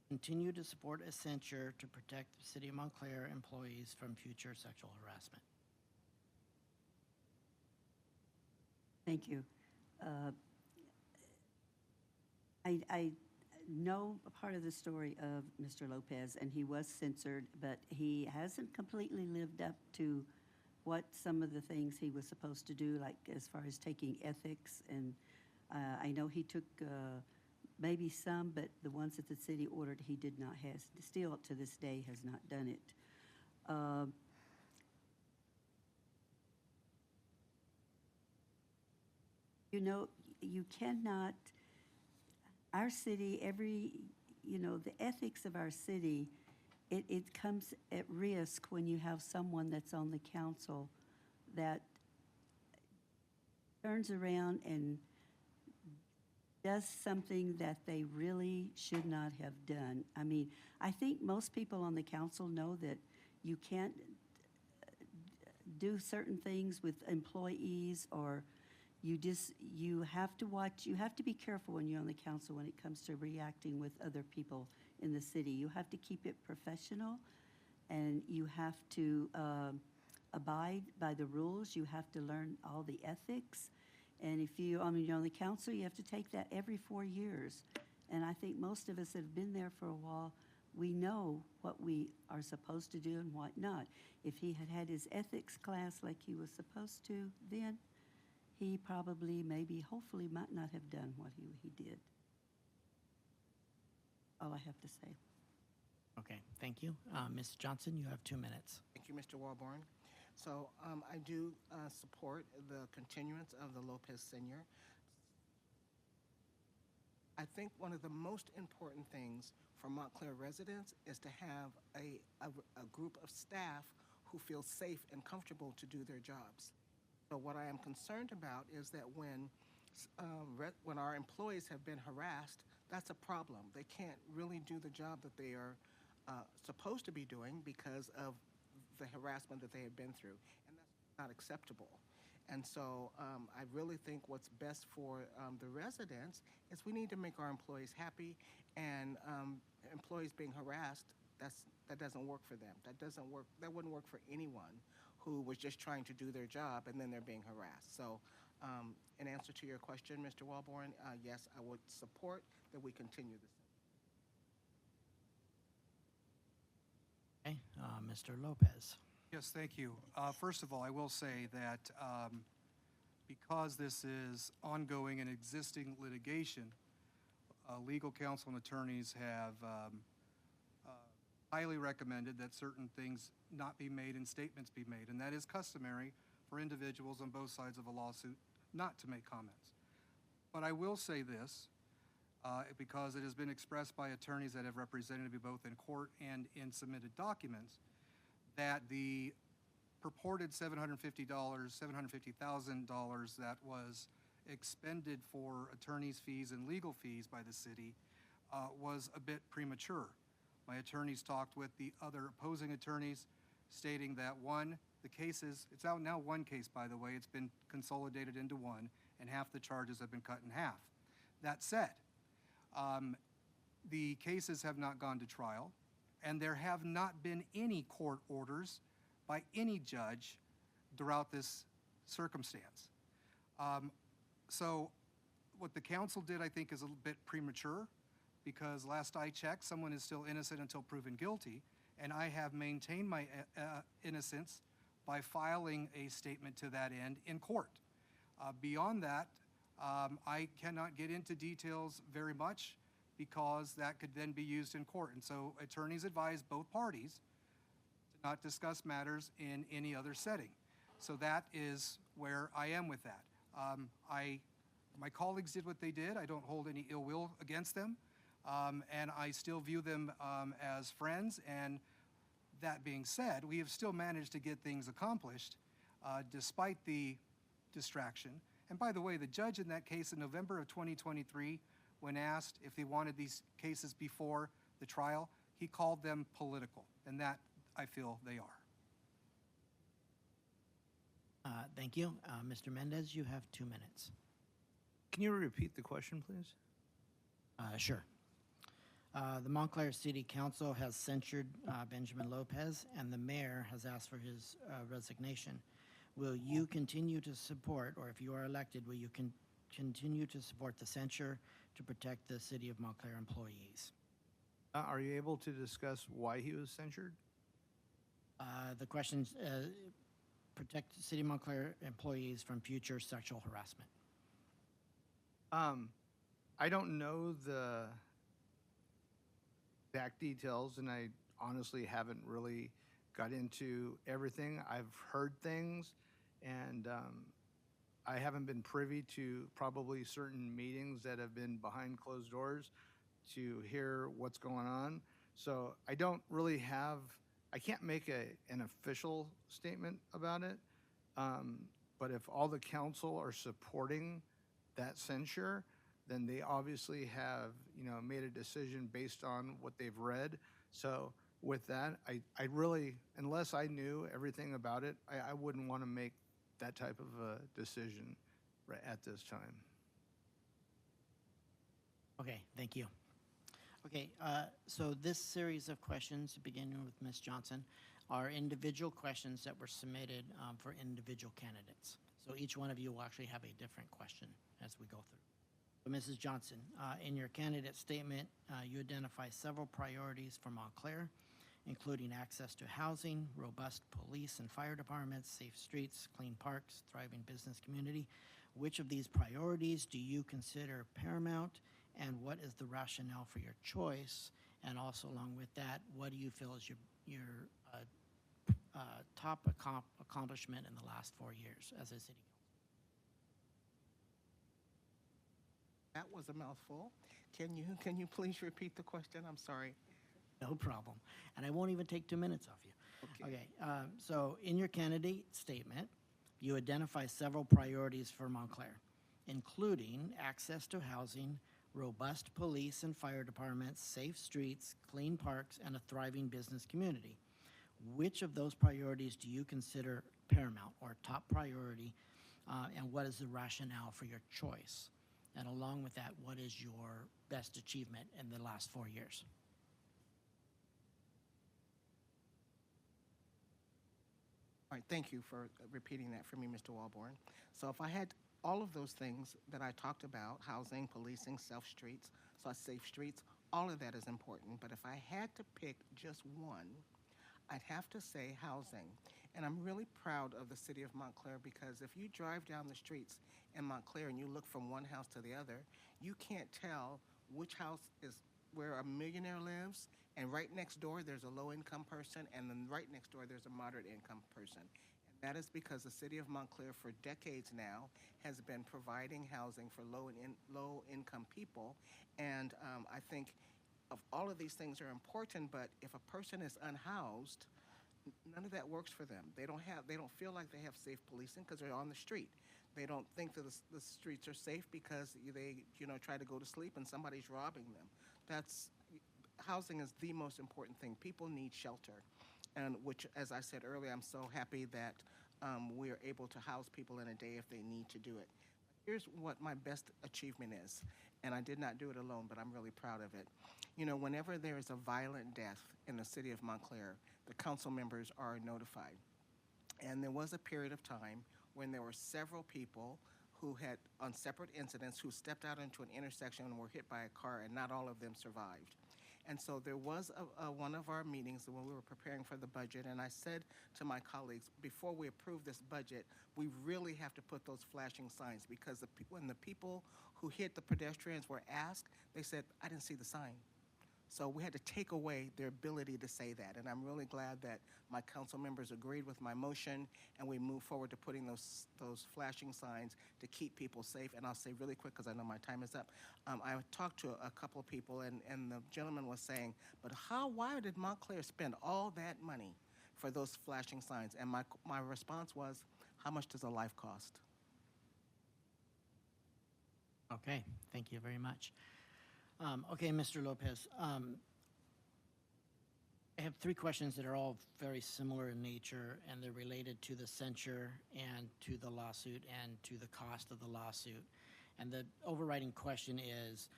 We continue to support a censure to protect the City of Montclair employees from future sexual harassment. Thank you. I know a part of the story of Mr. Lopez, and he was censored, but he hasn't completely lived up to what some of the things he was supposed to do, like as far as taking ethics. And I know he took maybe some, but the ones that the city ordered, he did not have. Still, to this day, has not done it. You know, you cannot, our city, the ethics of our city, it comes at risk when you have someone that's on the council that turns around and does something that they really should not have done. I mean, I think most people on the council know that you can't do certain things with employees, or you have to watch, you have to be careful when you're on the council when it comes to reacting with other people in the city. You have to keep it professional, and you have to abide by the rules. You have to learn all the ethics. And if you're on the council, you have to take that every 4 years. And I think most of us that have been there for a while, we know what we are supposed to do and what not. If he had had his ethics class like he was supposed to, then he probably, maybe, hopefully might not have done what he did. All I have to say. Okay, thank you. Ms. Johnson, you have 2 minutes. Thank you, Mr. Walborn. So I do support the continuance of the Lopez Senior. I think one of the most important things for Montclair residents is to have a group of staff who feel safe and comfortable to do their jobs. So what I am concerned about is that when our employees have been harassed, that's a problem. They can't really do the job that they are supposed to be doing because of the harassment that they have been through, and that's not acceptable. And so I really think what's best for the residents is we need to make our employees happy, and employees being harassed, that doesn't work for them. That wouldn't work for anyone who was just trying to do their job and then they're being harassed. So in answer to your question, Mr. Walborn, yes, I would support that we continue this. Okay, Mr. Lopez. Yes, thank you. First of all, I will say that because this is ongoing and existing litigation, legal counsel and attorneys have highly recommended that certain things not be made and statements be made, and that is customary for individuals on both sides of a lawsuit not to make comments. But I will say this, because it has been expressed by attorneys that have represented me both in court and in submitted documents, that the purported $750,000 that was expended for attorneys' fees and legal fees by the city was a bit premature. My attorneys talked with the other opposing attorneys, stating that the cases, it's out now one case, by the way, it's been consolidated into one, and half the charges have been cut in half. That said, the cases have not gone to trial, and there have not been any court orders by any judge throughout this circumstance. So what the council did, I think, is a little bit premature, because last I checked, someone is still innocent until proven guilty, and I have maintained my innocence by filing a statement to that end in court. Beyond that, I cannot get into details very much, because that could then be used in court. And so attorneys advise both parties to not discuss matters in any other setting. So that is where I am with that. My colleagues did what they did. I don't hold any ill will against them. And I still view them as friends. And that being said, we have still managed to get things accomplished despite the distraction. And by the way, the judge in that case in November of 2023, when asked if they wanted these cases before the trial, he called them political, and that I feel they are. Thank you. Mr. Mendez, you have 2 minutes. Can you repeat the question, please? Sure. The Montclair City Council has censured Benjamin Lopez, and the mayor has asked for his resignation. Will you continue to support, or if you are elected, will you continue to support the censure to protect the City of Montclair employees? Are you able to discuss why he was censured? The questions, protect City of Montclair employees from future sexual harassment. I don't know the exact details, and I honestly haven't really got into everything. I've heard things, and I haven't been privy to probably certain meetings that have been behind closed doors to hear what's going on. So I don't really have, I can't make an official statement about it. But if all the council are supporting that censure, then they obviously have, made a decision based on what they've read. So with that, I really, unless I knew everything about it, I wouldn't want to make that type of a decision right at this time. Okay, thank you. Okay, so this series of questions, beginning with Ms. Johnson, are individual questions that were submitted for individual candidates. So each one of you will actually have a different question as we go through. So Mrs. Johnson, in your candidate statement, you identify several priorities for Montclair, including access to housing, robust police and fire departments, safe streets, clean parks, thriving business community. Which of these priorities do you consider paramount, and what is the rationale for your choice? And also along with that, what do you feel is your top accomplishment in the last 4 years as a city council? That was a mouthful. Can you please repeat the question? I'm sorry. No problem. And I won't even take 2 minutes off you. Okay, so in your candidate statement, you identify several priorities for Montclair, including access to housing, robust police and fire departments, safe streets, clean parks, and a thriving business community. Which of those priorities do you consider paramount or top priority, and what is the rationale for your choice? And along with that, what is your best achievement in the last 4 years? All right, thank you for repeating that for me, Mr. Walborn. So if I had all of those things that I talked about, housing, policing, safe streets, all of that is important. But if I had to pick just one, I'd have to say housing. And I'm really proud of the city of Montclair, because if you drive down the streets in Montclair and you look from one house to the other, you can't tell which house is where a millionaire lives, and right next door there's a low-income person, and then right next door there's a moderate-income person. And that is because the city of Montclair for decades now has been providing housing for low-income people. And I think of all of these things are important, but if a person is unhoused, none of that works for them. They don't feel like they have safe policing because they're on the street. They don't think that the streets are safe because they try to go to sleep and somebody's robbing them. Housing is the most important thing. People need shelter, and which, as I said earlier, I'm so happy that we are able to house people in a day if they need to do it. Here's what my best achievement is, and I did not do it alone, but I'm really proud of it. Whenever there is a violent death in the city of Montclair, the council members are notified. And there was a period of time when there were several people who had, on separate incidents, who stepped out into an intersection and were hit by a car, and not all of them survived. And so there was one of our meetings when we were preparing for the budget, and I said to my colleagues, before we approve this budget, we really have to put those flashing signs, because when the people who hit the pedestrians were asked, they said, I didn't see the sign. So we had to take away their ability to say that, and I'm really glad that my council members agreed with my motion, and we moved forward to putting those flashing signs to keep people safe. And I'll say really quick, because I know my time is up, I talked to a couple of people, and the gentleman was saying, but why did Montclair spend all that money for those flashing signs? And my response was, how much does a life cost? Okay, thank you very much. Okay, Mr. Lopez, I have 3 questions that are all very similar in nature, and they're related to the censure and to the lawsuit and to the cost of the lawsuit. And the overriding question is,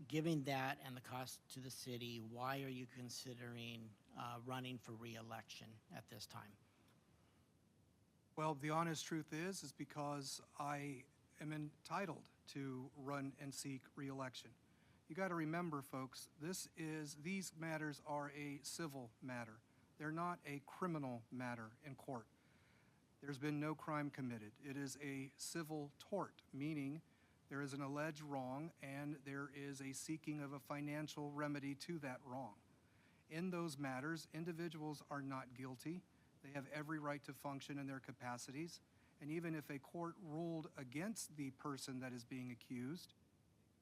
given that and the cost to the city, why are you considering running for re-election at this time? Well, the honest truth is because I am entitled to run and seek reelection. You got to remember, folks, these matters are a civil matter. They're not a criminal matter in court. There's been no crime committed. It is a civil tort, meaning there is an alleged wrong and there is a seeking of a financial remedy to that wrong. In those matters, individuals are not guilty. They have every right to function in their capacities. And even if a court ruled against the person that is being accused,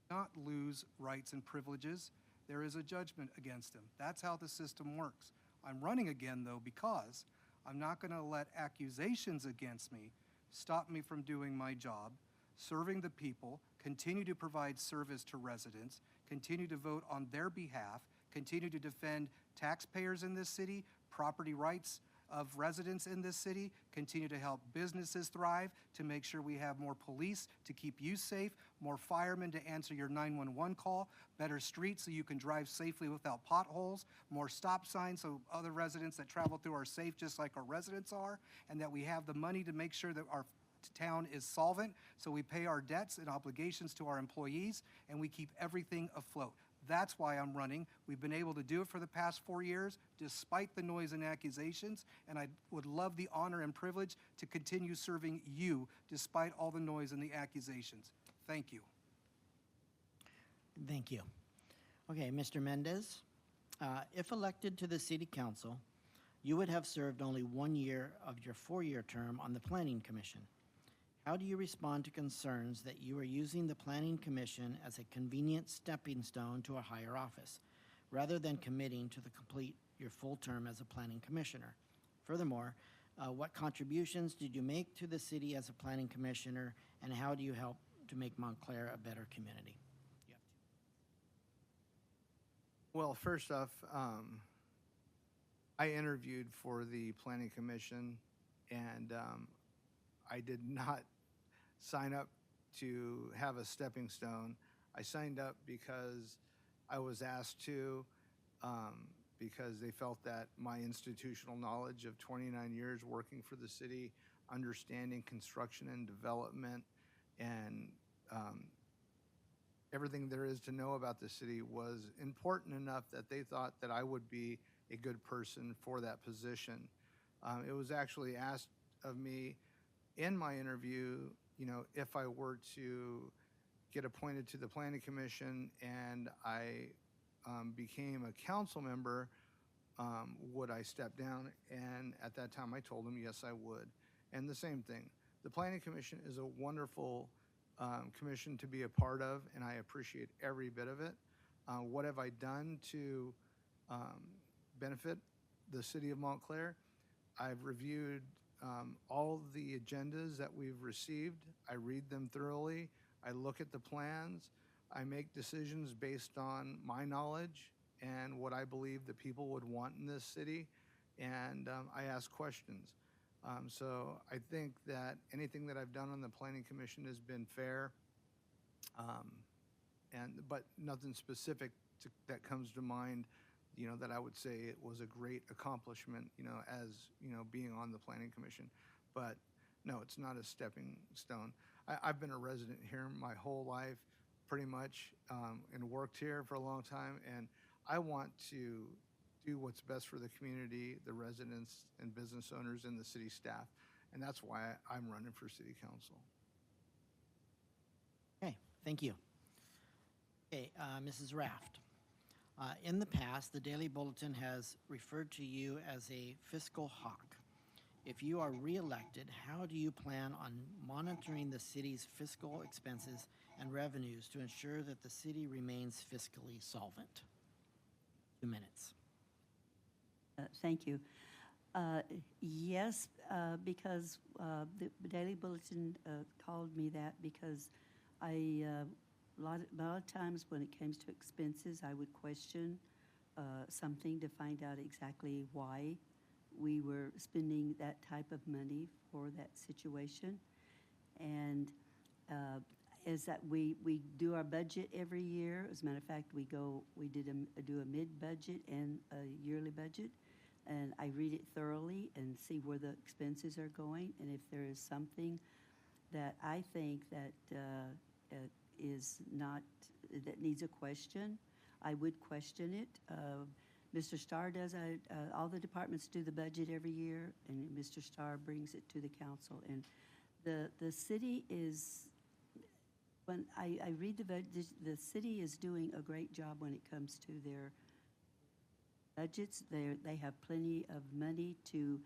not lose rights and privileges, there is a judgment against him. That's how the system works. I'm running again, though, because I'm not going to let accusations against me stop me from doing my job, serving the people, continue to provide service to residents, continue to vote on their behalf, continue to defend taxpayers in this city, property rights of residents in this city, continue to help businesses thrive, to make sure we have more police to keep you safe, more firemen to answer your 911 call, better streets so you can drive safely without potholes, more stop signs so other residents that travel through are safe just like our residents are, and that we have the money to make sure that our town is solvent so we pay our debts and obligations to our employees and we keep everything afloat. That's why I'm running. We've been able to do it for the past 4 years, despite the noise and accusations, and I would love the honor and privilege to continue serving you, despite all the noise and the accusations. Thank you. Thank you. Okay, Mr. Mendez, if elected to the City Council, you would have served only 1 year of your 4-year term on the Planning Commission. How do you respond to concerns that you are using the Planning Commission as a convenient stepping stone to a higher office, rather than committing to complete your full term as a Planning Commissioner? Furthermore, what contributions did you make to the city as a Planning Commissioner, and how do you help to make Montclair a better community? Well, first off, I interviewed for the Planning Commission, and I did not sign up to have a stepping stone. I signed up because I was asked to, because they felt that my institutional knowledge of 29 years working for the city, understanding construction and development, and everything there is to know about the city was important enough that they thought that I would be a good person for that position. It was actually asked of me in my interview, if I were to get appointed to the Planning Commission and I became a council member, would I step down? And at that time I told him, yes, I would. And the same thing. The Planning Commission is a wonderful commission to be a part of, and I appreciate every bit of it. What have I done to benefit the city of Montclair? I've reviewed all the agendas that we've received. I read them thoroughly. I look at the plans. I make decisions based on my knowledge and what I believe the people would want in this city, and I ask questions. So I think that anything that I've done on the Planning Commission has been fair, but nothing specific that comes to mind, that I would say it was a great accomplishment, as, being on the Planning Commission. But no, it's not a stepping stone. I've been a resident here my whole life, pretty much, and worked here for a long time, and I want to do what's best for the community, the residents and business owners and the city staff, and that's why I'm running for city council. Okay, thank you. Okay, Mrs. Raft. In the past, the Daily Bulletin has referred to you as a fiscal hawk. If you are reelected, how do you plan on monitoring the city's fiscal expenses and revenues to ensure that the city remains fiscally solvent? 2 minutes. Thank you. Yes, because the Daily Bulletin called me that because a lot of times when it comes to expenses, I would question something to find out exactly why we were spending that type of money for that situation. And is that we do our budget every year. As a matter of fact, we do a mid-budget and a yearly budget. and I read it thoroughly and see where the expenses are going. And if there is something that I think that is not, that needs a question, I would question it. Mr. Starr does, all the departments do the budget every year, and Mr. Starr brings it to the council. And the city is, when I read the city is doing a great job when it comes to their budgets. They have plenty of money to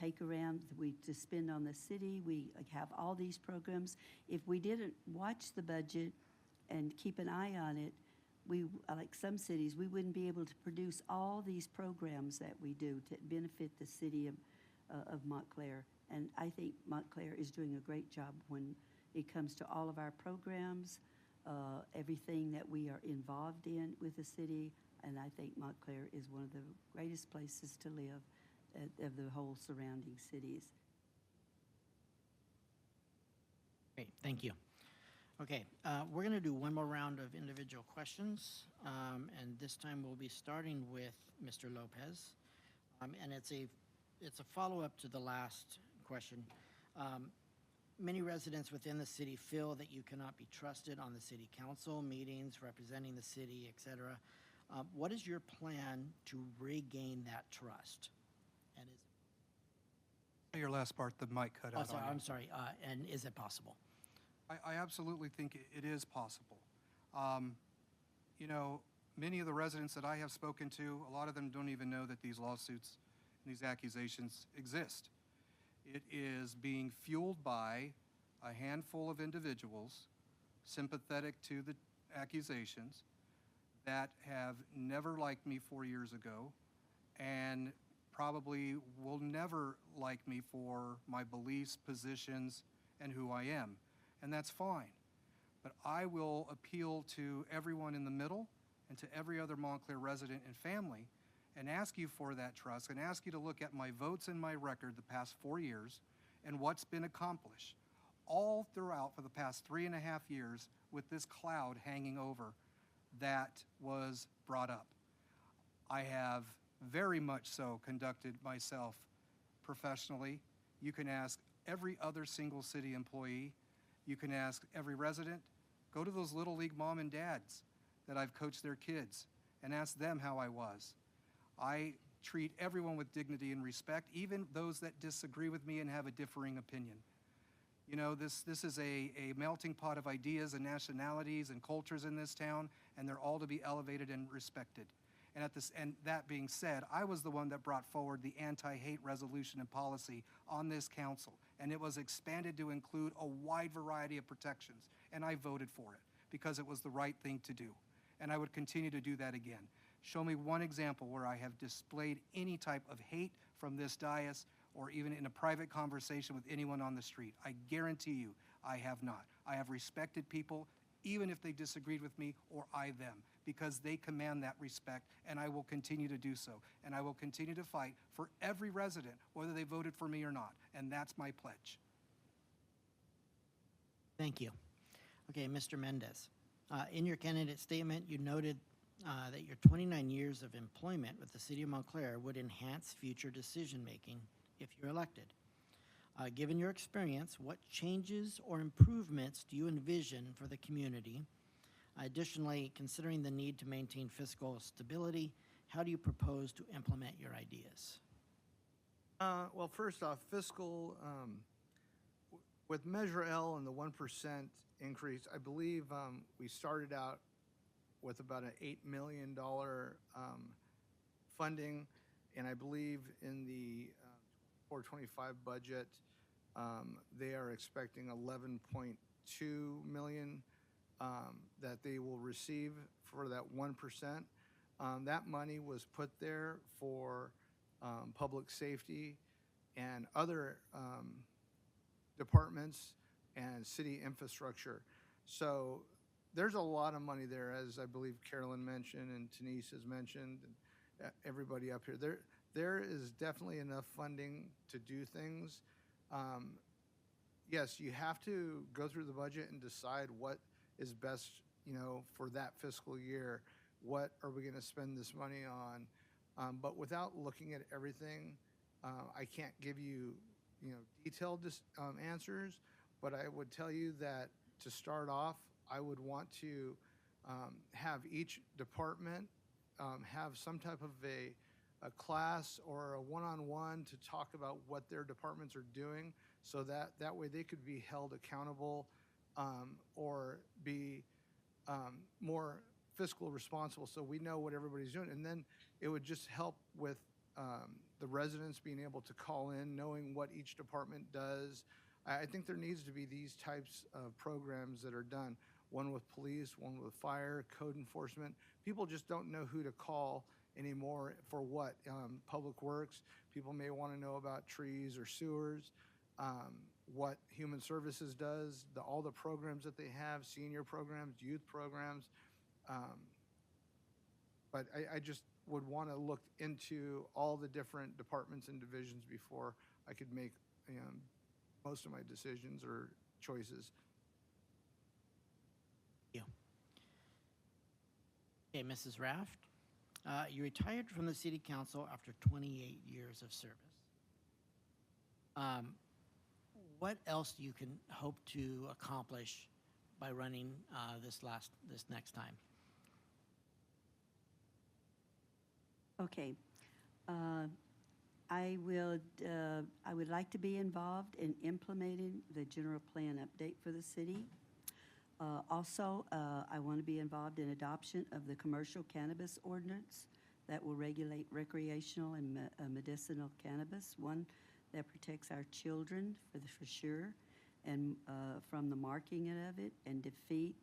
take around, to spend on the city. We have all these programs. If we didn't watch the budget and keep an eye on it, we, like some cities, we wouldn't be able to produce all these programs that we do to benefit the city of Montclair. And I think Montclair is doing a great job when it comes to all of our programs, everything that we are involved in with the city. And I think Montclair is one of the greatest places to live of the whole surrounding cities. Great, thank you. Okay, we're going to do one more round of individual questions, and this time we'll be starting with Mr. Lopez, and it's a follow-up to the last question. Many residents within the city feel that you cannot be trusted on the city council meetings, representing the city, et cetera. What is your plan to regain that trust? And is Your last part, the mic cut out. sorry, on you. I'm sorry. And is it possible? I absolutely think it is possible. You know, many of the residents that I have spoken to, a lot of them don't even know that these lawsuits and these accusations exist. It is being fueled by a handful of individuals sympathetic to the accusations that have never liked me 4 years ago and probably will never like me for my beliefs, positions, and who I am. And that's fine. But I will appeal to everyone in the middle and to every other Montclair resident and family and ask you for that trust and ask you to look at my votes and my record the past 4 years and what's been accomplished all throughout for the past 3.5 years with this cloud hanging over that was brought up. I have very much so conducted myself professionally. You can ask every other single city employee. You can ask every resident. Go to those Little League mom and dads that I've coached their kids and ask them how I was. I treat everyone with dignity and respect, even those that disagree with me and have a differing opinion. You know, this is a melting pot of ideas and nationalities and cultures in this town, and they're all to be elevated and respected. And that being said, I was the one that brought forward the anti-hate resolution and policy on this council, and it was expanded to include a wide variety of protections, and I voted for it because it was the right thing to do, and I would continue to do that again. Show me one example where I have displayed any type of hate from this dais or even in a private conversation with anyone on the street. I guarantee you I have not. I have respected people even if they disagreed with me or I them, because they command that respect, and I will continue to do so. And I will continue to fight for every resident, whether they voted for me or not, and that's my pledge. Thank you. Okay, Mr. Mendez. In your candidate statement, you noted that your 29 years of employment with the City of Montclair would enhance future decision-making if you're elected. Given your experience, what changes or improvements do you envision for the community? Additionally, considering the need to maintain fiscal stability, how do you propose to implement your ideas? Well, first off, fiscal, with Measure L and the 1% increase, I believe we started out with about an $8 million funding, and I believe in the 425 budget, they are expecting 11.2 million that they will receive for that 1%. That money was put there for public safety and other departments and city infrastructure. So there's a lot of money there, as I believe Carolyn mentioned and Tenice has mentioned, and everybody up here. There is definitely enough funding to do things. Yes, you have to go through the budget and decide what is best, you know, for that fiscal year. What are we going to spend this money on? But without looking at everything, I can't give you, detailed answers. But I would tell you that to start off, I would want to have each department have some type of a class or a one-on-one to talk about what their departments are doing, so that way they could be held accountable or be more fiscal responsible, so we know what everybody's doing. And then it would just help with the residents being able to call in, knowing what each department does. I think there needs to be these types of programs that are done, one with police, one with fire, code enforcement. People just don't know who to call anymore for what. Public Works, people may want to know about trees or sewers, what Human Services does, all the programs that they have, senior programs, youth programs. But I just would want to look into all the different departments and divisions before I could make most of my decisions or choices. Thank you. Okay, Mrs. Raft, you retired from the City Council after 28 years of service. What else do you can hope to accomplish by running this next time? Okay. I would like to be involved in implementing the general plan update for the city. Also, I want to be involved in adoption of the commercial cannabis ordinance that will regulate recreational and medicinal cannabis, one that protects our children for sure, and from the marketing of it, and defeat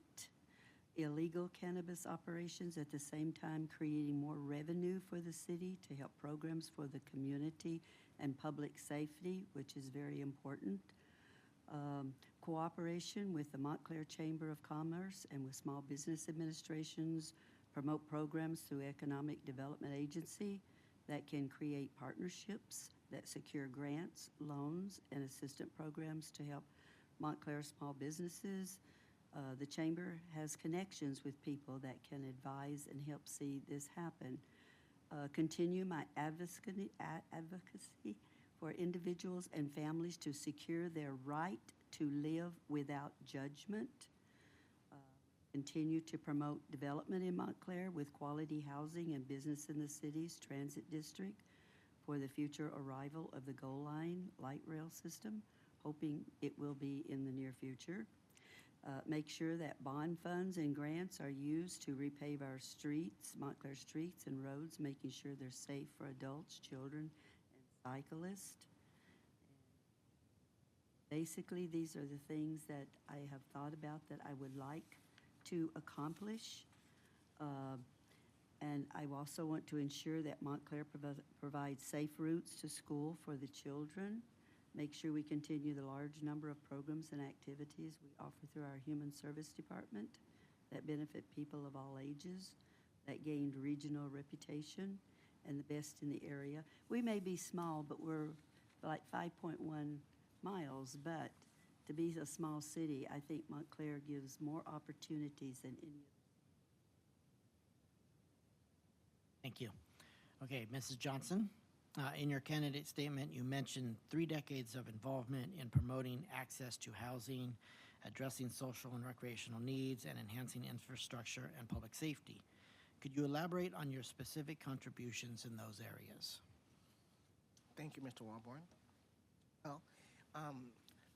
illegal cannabis operations, at the same time creating more revenue for the city to help programs for the community and public safety, which is very important. Cooperation with the Montclair Chamber of Commerce and with small business administrations, promote programs through Economic Development Agency that can create partnerships that secure grants, loans, and assistance programs to help Montclair small businesses. The Chamber has connections with people that can advise and help see this happen. Continue my advocacy for individuals and families to secure their right to live without judgment. Continue to promote development in Montclair with quality housing and business in the city's transit district for the future arrival of the Gold Line light rail system, hoping it will be in the near future. Make sure that bond funds and grants are used to repave our streets, Montclair streets and roads, making sure they're safe for adults, children, and cyclists. Basically, these are the things that I have thought about that I would like to accomplish. And I also want to ensure that Montclair provides safe routes to school for the children. Make sure we continue the large number of programs and activities we offer through our Human Service Department that benefit people of all ages, that gained regional reputation and the best in the area. We may be small, but we're like 5.1 miles, but to be a small city, I think Montclair gives more opportunities than any. Thank you. Okay, Mrs. Johnson, in your candidate statement, you mentioned 3 decades of involvement in promoting access to housing, addressing social and recreational needs, and enhancing infrastructure and public safety. Could you elaborate on your specific contributions in those areas? Thank you, Mr. Walborn. Well,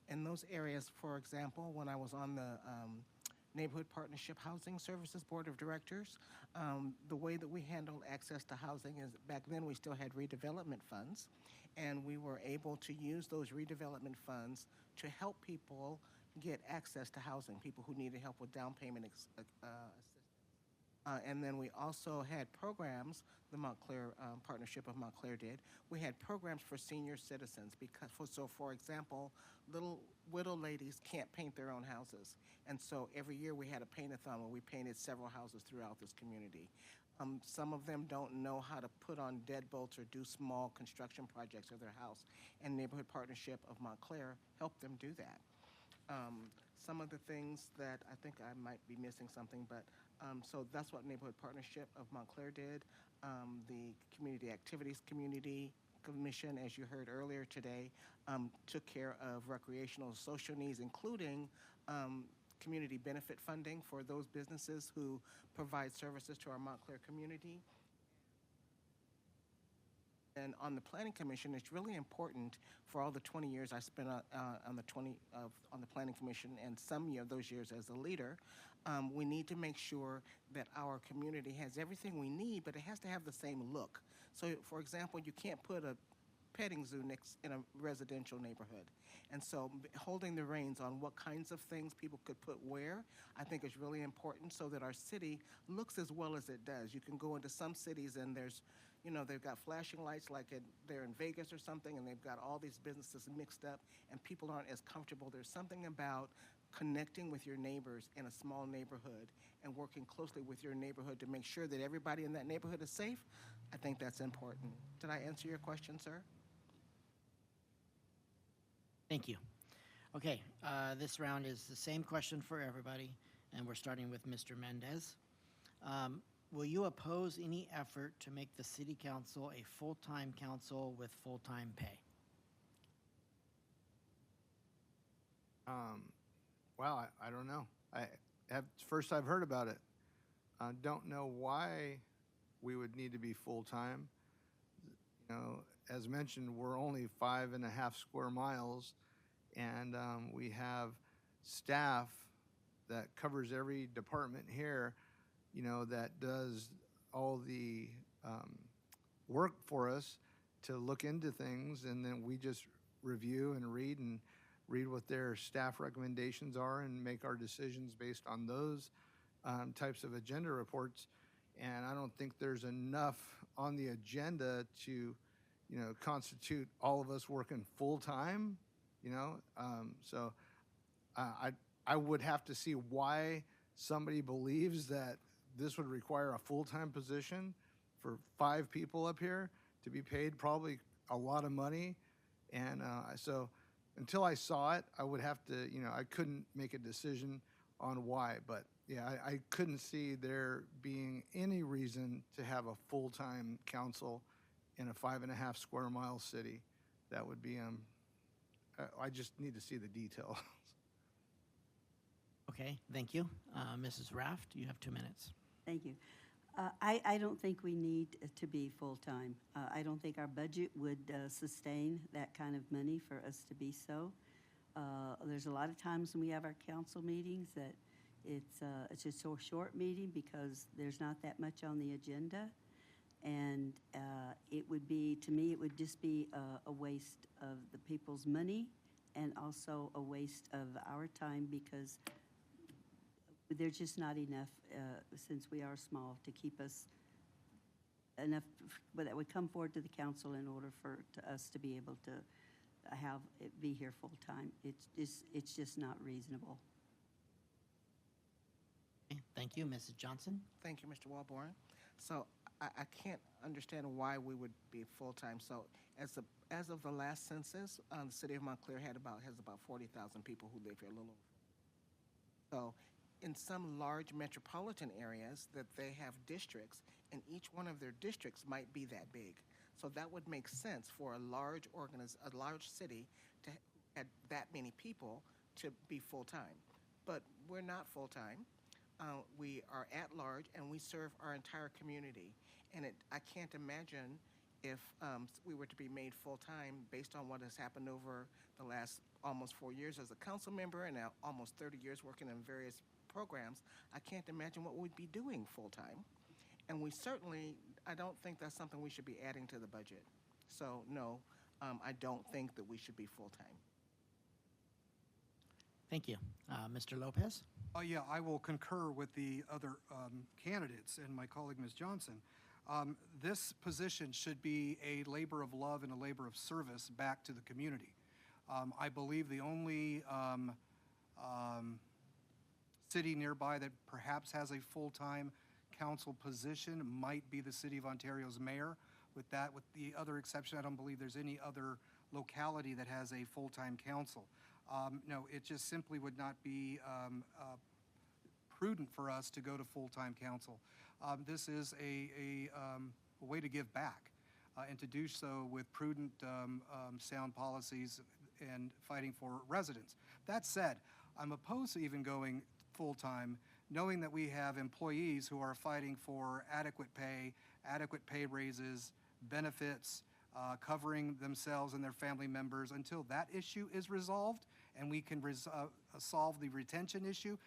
in those areas, for example, when I was on the Neighborhood Partnership Housing Services Board of Directors, the way that we handled access to housing is, back then we still had redevelopment funds, and we were able to use those redevelopment funds to help people get access to housing, people who needed help with down payment assistance. And then we also had programs, the Montclair Partnership of Montclair did. We had programs for senior citizens because, for example, little widow ladies can't paint their own houses. And so every year we had a paint-a-thon where we painted several houses throughout this community. Some of them don't know how to put on deadbolts or do small construction projects of their house, and Neighborhood Partnership of Montclair helped them do that. some of the things that I think I might be missing something, but so that's what Neighborhood Partnership of Montclair did. The Community Activities Community Commission, as you heard earlier today, took care of recreational and social needs, including community benefit funding for those businesses who provide services to our Montclair community. And on the Planning Commission, it's really important for all the 20 years I spent on the Planning Commission, and some of those years as a leader. We need to make sure that our community has everything we need, but it has to have the same look. So, for example, you can't put a petting zoo next in a residential neighborhood. And so holding the reins on what kinds of things people could put where, I think is really important so that our city looks as well as it does. You can go into some cities and there's, you know, they've got flashing lights like they're in Vegas or something, and they've got all these businesses mixed up, and people aren't as comfortable. There's something about connecting with your neighbors in a small neighborhood and working closely with your neighborhood to make sure that everybody in that neighborhood is safe. I think that's important. Did I answer your question, sir? Thank you. Okay, this round is the same question for everybody, and we're starting with Mr. Mendez. Will you oppose any effort to make the city council a full-time council with full-time pay? Well, I don't know. First I've heard about it. Don't know why we would need to be full-time. You know, as mentioned, we're only 5.5 square miles, and we have staff that covers every department here, you know, that does all the work for us to look into things, and then we just review and read what their staff recommendations are and make our decisions based on those types of agenda reports. And I don't think there's enough on the agenda to, you know, constitute all of us working full time, you know. So I would have to see why somebody believes that this would require a full-time position for 5 people up here to be paid probably a lot of money. And so until I saw it, I would have to, you know, I couldn't make a decision on why. But yeah, I couldn't see there being any reason to have a full-time council in a 5.5 square mile city. That would be, I just need to see the details. Okay, thank you. Mrs. Raft, you have 2 minutes. Thank you. I don't think we need to be full-time. I don't think our budget would sustain that kind of money for us to be so. There's a lot of times when we have our council meetings that it's just so short meeting because there's not that much on the agenda. And it would be, to me, it would just be a waste of the people's money and also a waste of our time because there's just not enough, since we are small, to keep us enough that would come forward to the council in order for us to be able to have it be here full time. It's just not reasonable. Okay, thank you. Mrs. Johnson? Thank you, Mr. Walborn. So I can't understand why we would be full-time. So as of the last census, the city of Montclair has about 40,000 people who live here, a little over. So in some large metropolitan areas that they have districts, and each one of their districts might be that big. So that would make sense for a large city to have that many people to be full-time. But we're not full-time. We are at large, and we serve our entire community. And I can't imagine if we were to be made full-time based on what has happened over the last almost 4 years as a council member and now almost 30 years working in various programs. I can't imagine what we'd be doing full-time. And we certainly, I don't think that's something we should be adding to the budget. So no, I don't think that we should be full-time. Thank you. Mr. Lopez? Yeah, I will concur with the other candidates and my colleague, Ms. Johnson. This position should be a labor of love and a labor of service back to the community. I believe the only city nearby that perhaps has a full-time council position might be the City of Ontario's mayor. With the other exception, I don't believe there's any other locality that has a full-time council. No, it just simply would not be prudent for us to go to full-time council. This is a way to give back and to do so with prudent, sound policies and fighting for residents. That said, I'm opposed to even going full-time, knowing that we have employees who are fighting for adequate pay raises, benefits, covering themselves and their family members until that issue is resolved and we can solve the retention issue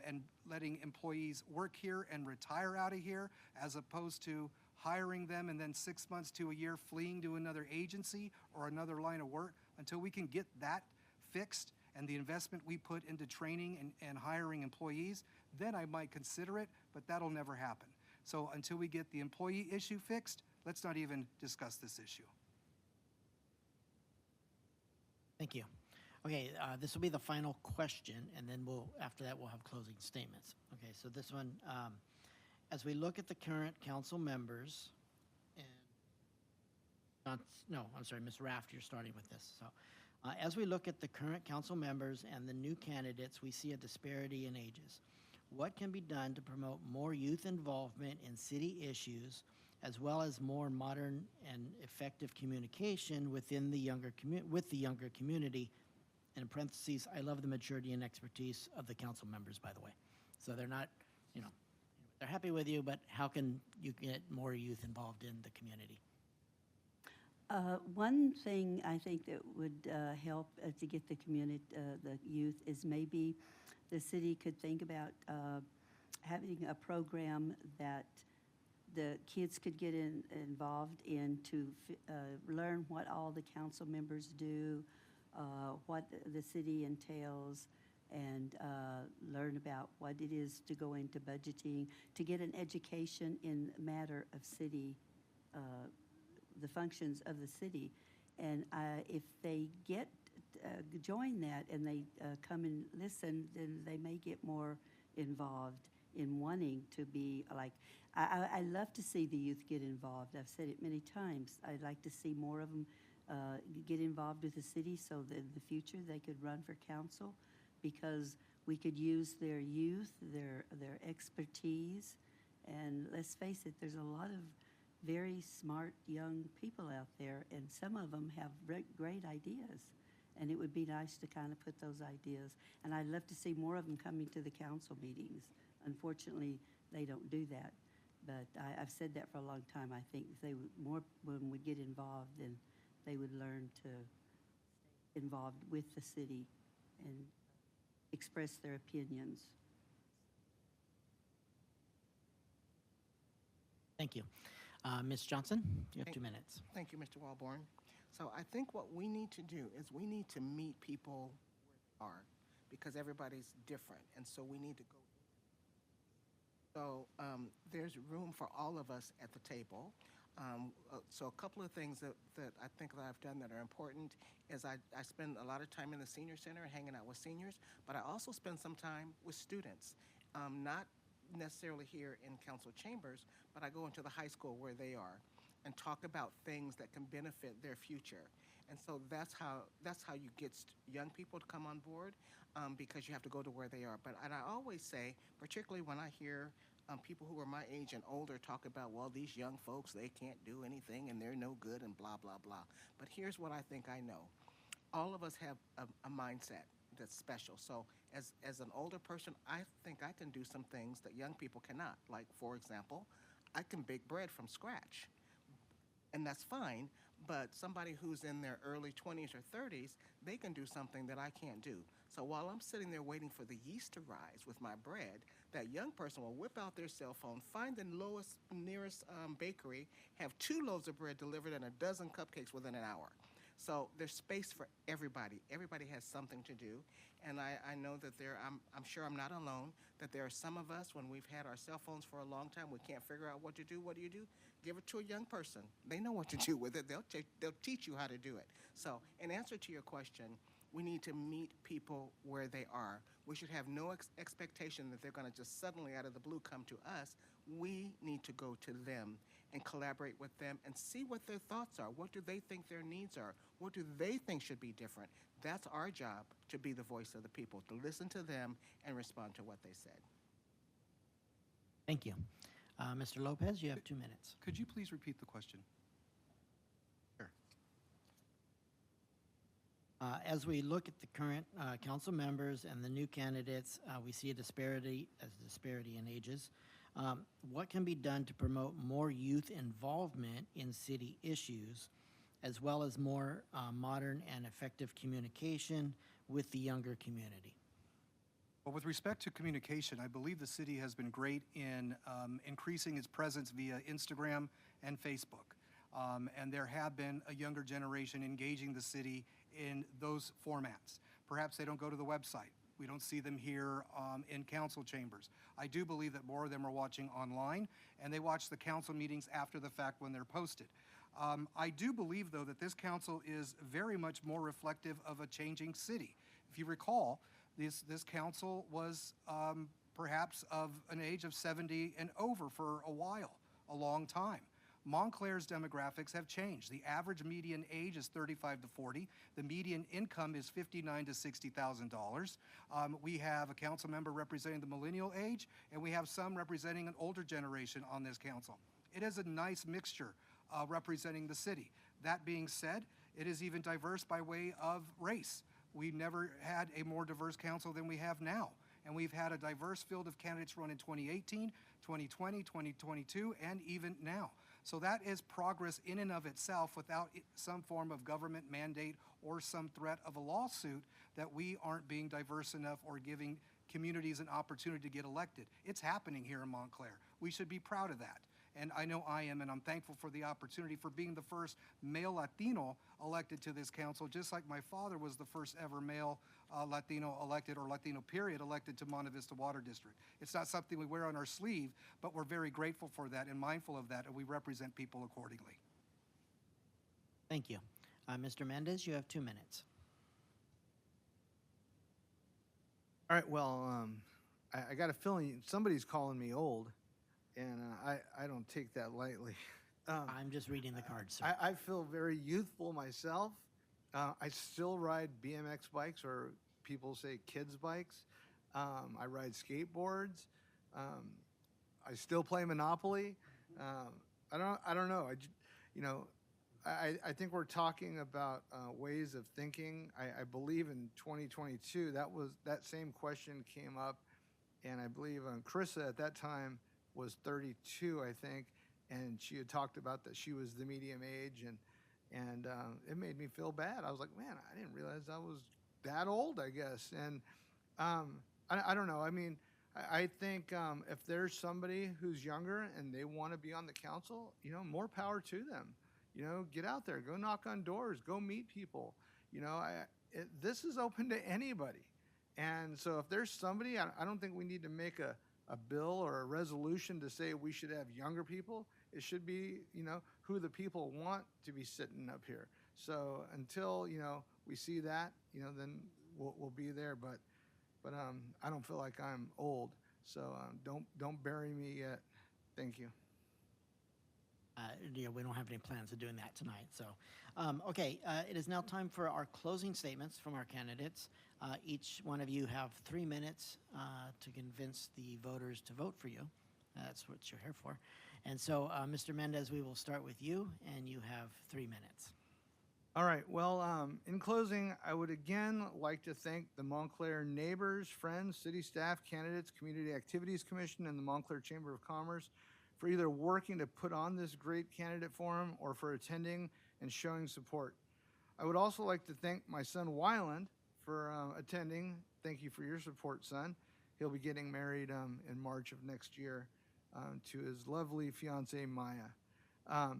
and letting employees work here and retire out of here, as opposed to hiring them and then 6 months to a year fleeing to another agency or another line of work. Until we can get that fixed and the investment we put into training and hiring employees, then I might consider it, but that'll never happen. So until we get the employee issue fixed, let's not even discuss this issue. Thank you. Okay, this will be the final question, and then after that, we'll have closing statements. Okay, so this one, as we look at the current council members, and Ms. Raft, you're starting with this. So, as we look at the current council members and the new candidates, we see a disparity in ages. What can be done to promote more youth involvement in city issues, as well as more modern and effective communication within the younger community? And in parentheses, I love the maturity and expertise of the council members, by the way. So they're not, they're happy with you, but how can you get more youth involved in the community? One thing I think that would help to get the community, the youth, is maybe the city could think about having a program that the kids could get involved in to learn what all the council members do, what the city entails, and learn about what it is to go into budgeting, to get an education in the matter of city, the functions of the city. And if they join that and they come and listen, then they may get more involved in wanting to be like, I love to see the youth get involved. I've said it many times. I'd like to see more of them get involved with the city so that in the future they could run for council, because we could use their youth, their expertise. And let's face it, there's a lot of very smart young people out there, and some of them have great ideas. And it would be nice to kind of put those ideas. And I'd love to see more of them coming to the council meetings. Unfortunately, they don't do that. But I've said that for a long time. I think if more women would get involved, then they would learn to stay involved with the city and express their opinions. Thank you. Ms. Johnson, you have 2 minutes. Thank you, Mr. Walborn. So I think what we need to do is we need to meet people where they are, because everybody's different, and so we need to go. So there's room for all of us at the table. So a couple of things that I think that I've done that are important is I spend a lot of time in the senior center hanging out with seniors, but I also spend some time with students, not necessarily here in council chambers, but I go into the high school where they are and talk about things that can benefit their future. And so that's how you get young people to come on board, because you have to go to where they are. And I always say, particularly when I hear people who are my age and older talk about, well, these young folks, they can't do anything and they're no good and blah, blah, blah. But here's what I think I know. All of us have a mindset that's special. So as an older person, I think I can do some things that young people cannot. Like, for example, I can bake bread from scratch. And that's fine, but somebody who's in their early 20s or 30s, they can do something that I can't do. So while I'm sitting there waiting for the yeast to rise with my bread, that young person will whip out their cell phone, find the nearest bakery, have 2 loaves of bread delivered and a dozen cupcakes within an hour. So there's space for everybody. Everybody has something to do. And I know that I'm sure I'm not alone, that there are some of us, when we've had our cell phones for a long time, we can't figure out what to do. What do you do? Give it to a young person. They know what to do with it. They'll teach you how to do it. So in answer to your question, we need to meet people where they are. We should have no expectation that they're going to just suddenly out of the blue come to us. We need to go to them and collaborate with them and see what their thoughts are. What do they think their needs are? What do they think should be different? That's our job, to be the voice of the people, to listen to them and respond to what they said. Thank you. Mr. Lopez, you have 2 minutes. Could you please repeat the question? Sure. As we look at the current council members and the new candidates, we see a disparity in ages. What can be done to promote more youth involvement in city issues, as well as more modern and effective communication with the younger community? Well, with respect to communication, I believe the city has been great in increasing its presence via Instagram and Facebook. And there have been a younger generation engaging the city in those formats. Perhaps they don't go to the website. We don't see them here in council chambers. I do believe that more of them are watching online, and they watch the council meetings after the fact when they're posted. I do believe, though, that this council is very much more reflective of a changing city. If you recall, this council was perhaps of an age of 70 and over for a while, a long time. Montclair's demographics have changed. The average median age is 35 to 40. The median income is $59,000 to $60,000. We have a council member representing the millennial age, and we have some representing an older generation on this council. It is a nice mixture representing the city. That being said, it is even diverse by way of race. We never had a more diverse council than we have now. And we've had a diverse field of candidates run in 2018, 2020, 2022, and even now. So that is progress in and of itself without some form of government mandate or some threat of a lawsuit that we aren't being diverse enough or giving communities an opportunity to get elected. It's happening here in Montclair. We should be proud of that. And I know I am, and I'm thankful for the opportunity for being the first male Latino elected to this council, just like my father was the first ever male Latino elected, or Latino period, elected to Monte Vista Water District. It's not something we wear on our sleeve, but we're very grateful for that and mindful of that, and we represent people accordingly. Thank you. Mr. Mendez, you have 2 minutes. All right, well, I got a feeling somebody's calling me old, and I don't take that lightly. I'm just reading the cards, sir. I feel very youthful myself. I still ride BMX bikes, or people say kids bikes. I ride skateboards. I still play Monopoly. I don't know. I think we're talking about ways of thinking. I believe in 2022 that same question came up, and I believe Carissa at that time was 32, I think, and she had talked about that she was the medium age, and it made me feel bad. I was like, man, I didn't realize I was that old, I guess. And I don't know. I mean, I think if there's somebody who's younger and they want to be on the council, more power to them. Get out there, go knock on doors, go meet people. This is open to anybody. And so if there's somebody, I don't think we need to make a bill or a resolution to say we should have younger people. It should be, who the people want to be sitting up here. So until, we see that, then we'll be there. But I don't feel like I'm old. So don't bury me yet. Thank you. We don't have any plans of doing that tonight. So, okay, it is now time for our closing statements from our candidates. Each one of you have 3 minutes to convince the voters to vote for you. That's what you're here for. And so, Mr. Mendez, we will start with you, and you have 3 minutes. All right. Well, in closing, I would again like to thank the Montclair neighbors, friends, city staff, candidates, Community Activities Commission, and the Montclair Chamber of Commerce for either working to put on this great candidate forum or for attending and showing support. I would also like to thank my son, Wyland, for attending. Thank you for your support, son. He'll be getting married in March of next year to his lovely fiancée, Maya.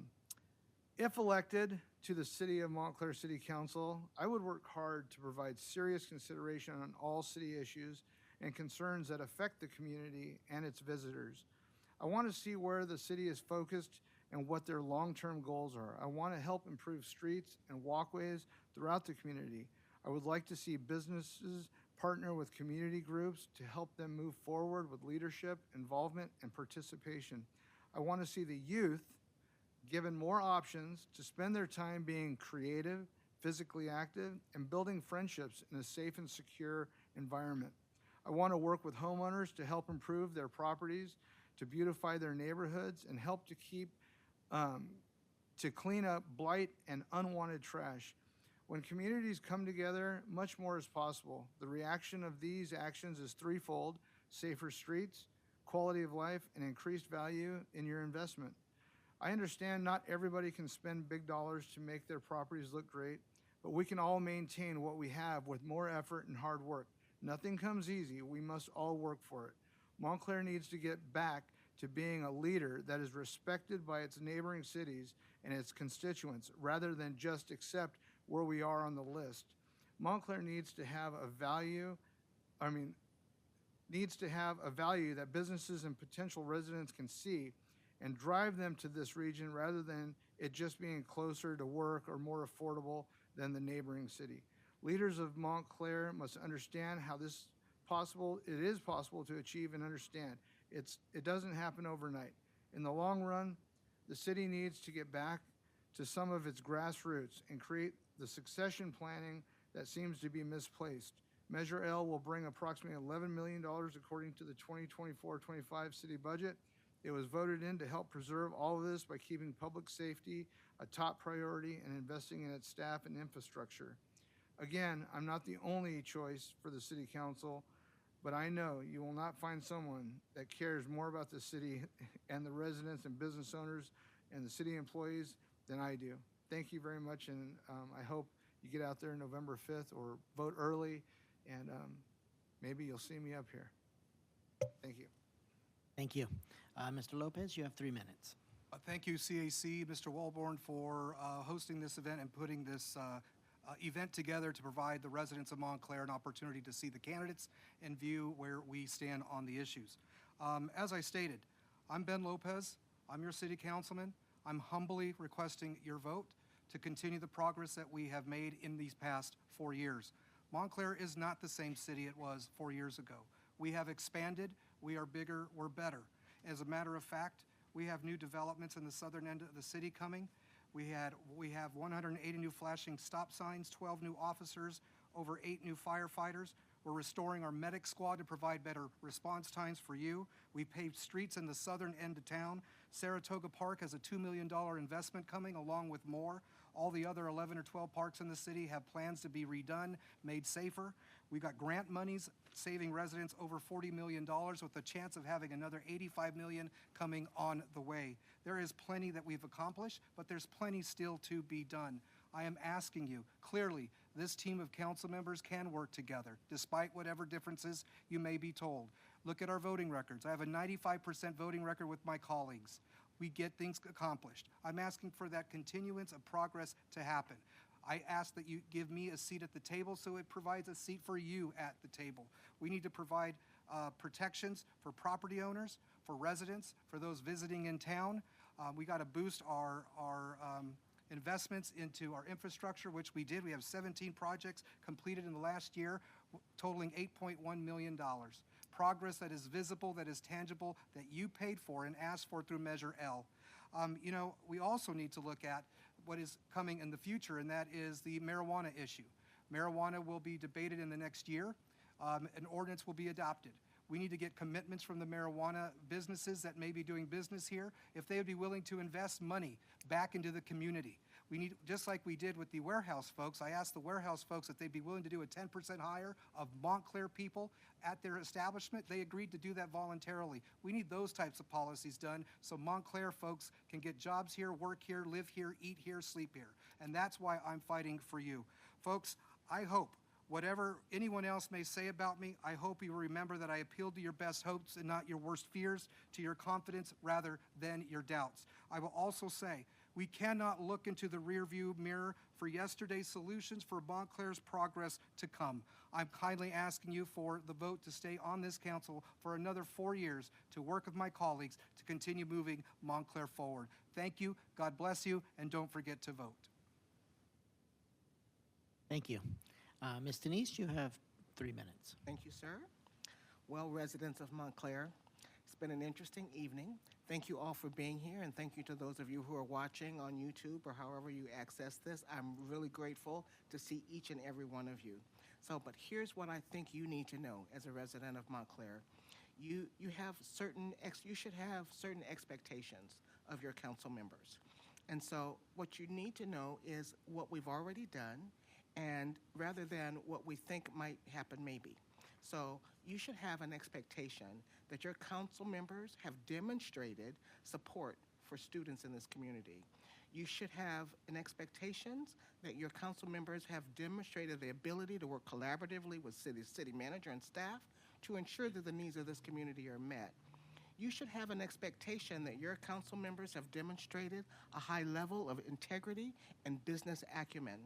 If elected to the City of Montclair City Council, I would work hard to provide serious consideration on all city issues and concerns that affect the community and its visitors. I want to see where the city is focused and what their long-term goals are. I want to help improve streets and walkways throughout the community. I would like to see businesses partner with community groups to help them move forward with leadership, involvement, and participation. I want to see the youth given more options to spend their time being creative, physically active, and building friendships in a safe and secure environment. I want to work with homeowners to help improve their properties, to beautify their neighborhoods, and help to clean up blight and unwanted trash. When communities come together, much more is possible. The reaction of these actions is threefold: safer streets, quality of life, and increased value in your investment. I understand not everybody can spend big dollars to make their properties look great, but we can all maintain what we have with more effort and hard work. Nothing comes easy. We must all work for it. Montclair needs to get back to being a leader that is respected by its neighboring cities and its constituents, rather than just accept where we are on the list. Montclair needs to have a value that businesses and potential residents can see and drive them to this region, rather than it just being closer to work or more affordable than the neighboring city. Leaders of Montclair must understand how it is possible to achieve and understand. It doesn't happen overnight. In the long run, the city needs to get back to some of its grassroots and create the succession planning that seems to be misplaced. Measure L will bring approximately $11 million according to the 2024-25 city budget. It was voted in to help preserve all of this by keeping public safety a top priority and investing in its staff and infrastructure. Again, I'm not the only choice for the city council, but I know you will not find someone that cares more about the city and the residents and business owners and the city employees than I do. Thank you very much, and I hope you get out there November 5th or vote early, and maybe you'll see me up here. Thank you. Thank you. Mr. Lopez, you have 3 minutes. Thank you, CAC, Mr. Walborn, for hosting this event and putting this event together to provide the residents of Montclair an opportunity to see the candidates and view where we stand on the issues. As I stated, I'm Ben Lopez. I'm your city councilman. I'm humbly requesting your vote to continue the progress that we have made in these past 4 years. Montclair is not the same city it was 4 years ago. We have expanded. We are bigger. We're better. As a matter of fact, we have new developments in the southern end of the city coming. We have 180 new flashing stop signs, 12 new officers, over 8 new firefighters. We're restoring our medic squad to provide better response times for you. We paved streets in the southern end of town. Saratoga Park has a $2 million investment coming, along with more. All the other 11 or 12 parks in the city have plans to be redone, made safer. We've got grant monies saving residents over $40 million, with the chance of having another $85 million coming on the way. There is plenty that we've accomplished, but there's plenty still to be done. I am asking you, clearly, this team of council members can work together, despite whatever differences you may be told. Look at our voting records. I have a 95% voting record with my colleagues. We get things accomplished. I'm asking for that continuance of progress to happen. I ask that you give me a seat at the table so it provides a seat for you at the table. We need to provide protections for property owners, for residents, for those visiting in town. We got to boost our investments into our infrastructure, which we did. We have 17 projects completed in the last year, totaling $8.1 million. Progress that is visible, that is tangible, that you paid for and asked for through Measure L. We also need to look at what is coming in the future, and that is the marijuana issue. Marijuana will be debated in the next year. An ordinance will be adopted. We need to get commitments from the marijuana businesses that may be doing business here, if they would be willing to invest money back into the community. We need, just like we did with the warehouse folks, I asked the warehouse folks if they'd be willing to do a 10% hire of Montclair people at their establishment. They agreed to do that voluntarily. We need those types of policies done so Montclair folks can get jobs here, work here, live here, eat here, sleep here. And that's why I'm fighting for you. Folks, I hope whatever anyone else may say about me, I hope you will remember that I appealed to your best hopes and not your worst fears, to your confidence rather than your doubts. I will also say, we cannot look into the rearview mirror for yesterday's solutions for Montclair's progress to come. I'm kindly asking you for the vote to stay on this council for another 4 years to work with my colleagues to continue moving Montclair forward. Thank you, God bless you, and don't forget to vote. Thank you. Ms. Tenice, you have 3 minutes. Thank you, sir. Well, residents of Montclair, It's been an interesting evening. Thank you all for being here, and thank you to those of you who are watching on YouTube or however you access this. I'm really grateful to see each and every one of you. So, but here's what I think you need to know as a resident of Montclair. You should have certain expectations of your council members. And so what you need to know is what we've already done, and rather than what we think might happen maybe. So you should have an expectation that your council members have demonstrated support for students in this community. You should have an expectation that your council members have demonstrated the ability to work collaboratively with city manager and staff to ensure that the needs of this community are met. You should have an expectation that your council members have demonstrated a high level of integrity and business acumen.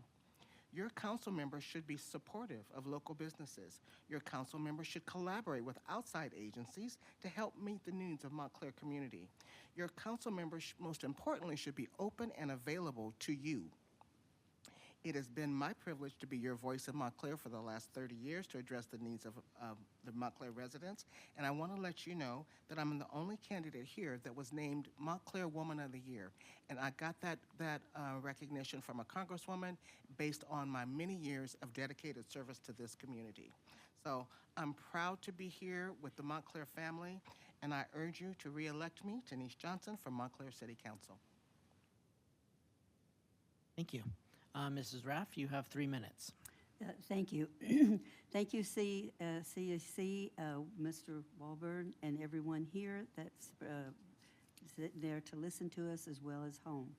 Your council members should be supportive of local businesses. Your council members should collaborate with outside agencies to help meet the needs of Montclair community. Your council members, most importantly, should be open and available to you. It has been my privilege to be your voice in Montclair for the last 30 years to address the needs of the Montclair residents. And I want to let you know that I'm the only candidate here that was named Montclair Woman of the Year. And I got that recognition from a congresswoman based on my many years of dedicated service to this community. So I'm proud to be here with the Montclair family, and I urge you to re-elect me, Tenice Johnson, from Montclair City Council. Thank you. Mrs. Raft, you have 3 minutes. Thank you. Thank you, CAC, Mr. Walborn, and everyone here that's there to listen to us as well as home.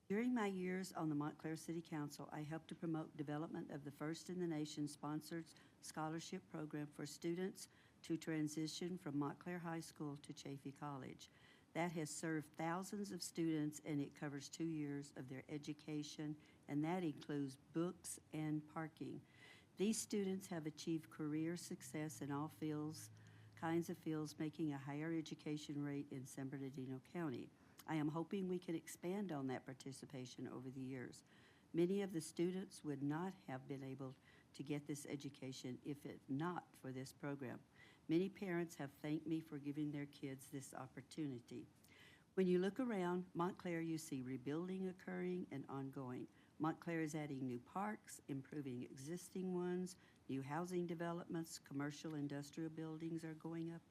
During my years on the Montclair City Council, I helped to promote development of the first in the nation sponsored scholarship program for students to transition from Montclair High School to Chaffey College. That has served thousands of students, and it covers 2 years of their education, and that includes books and parking. These students have achieved career success in all kinds of fields, making a higher education rate in San Bernardino County. I am hoping we can expand on that participation over the years. Many of the students would not have been able to get this education if it not for this program. Many parents have thanked me for giving their kids this opportunity. When you look around Montclair, you see rebuilding occurring and ongoing. Montclair is adding new parks, improving existing ones, new housing developments, commercial industrial buildings are going up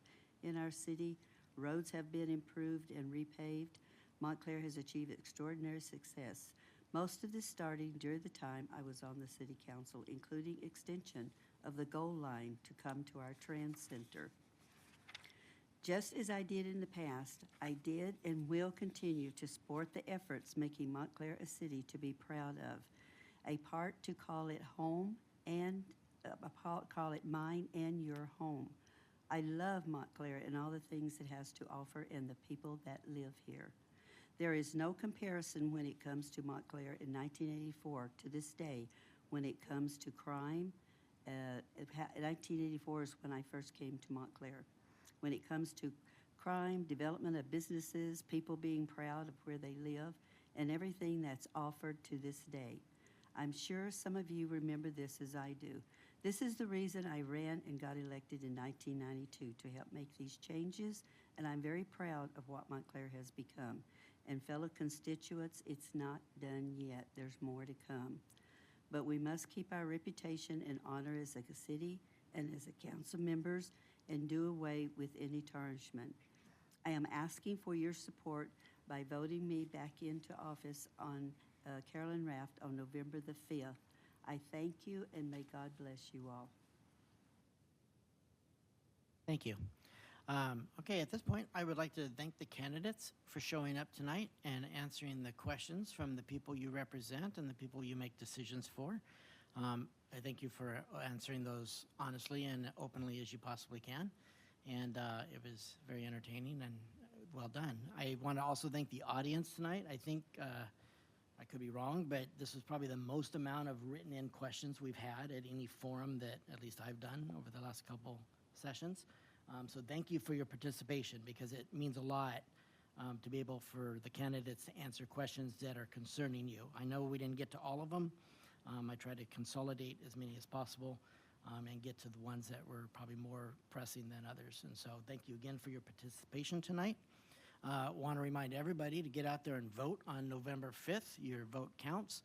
in our city. Roads have been improved and repaved. Montclair has achieved extraordinary success. Most of this starting during the time I was on the City Council, including extension of the goal line to come to our trans center. Just as I did in the past, I did and will continue to support the efforts making Montclair a city to be proud of, a part to call it home and call it mine and your home. I love Montclair and all the things it has to offer and the people that live here. There is no comparison when it comes to Montclair in 1984 to this day when it comes to crime. 1984 is when I first came to Montclair. When it comes to crime, development of businesses, people being proud of where they live, and everything that's offered to this day. I'm sure some of you remember this as I do. This is the reason I ran and got elected in 1992 to help make these changes, and I'm very proud of what Montclair has become. And fellow constituents, it's not done yet. There's more to come. But we must keep our reputation and honor as a city and as a council members and do away with any tarnishment. I am asking for your support by voting me back into office on Carolyn Raft on November the 5th. I thank you and may God bless you all. Thank you. Okay, at this point, I would like to thank the candidates for showing up tonight and answering the questions from the people you represent and the people you make decisions for. I thank you for answering those honestly and openly as you possibly can. And it was very entertaining and well done. I want to also thank the audience tonight. I think, I could be wrong, but this was probably the most amount of written in questions we've had at any forum that at least I've done over the last couple sessions. So thank you for your participation because it means a lot to be able for the candidates to answer questions that are concerning you. I know we didn't get to all of them. I try to consolidate as many as possible. and get to the ones that were probably more pressing than others. And so thank you again for your participation tonight. Want to remind everybody to get out there and vote on November 5th. Your vote counts.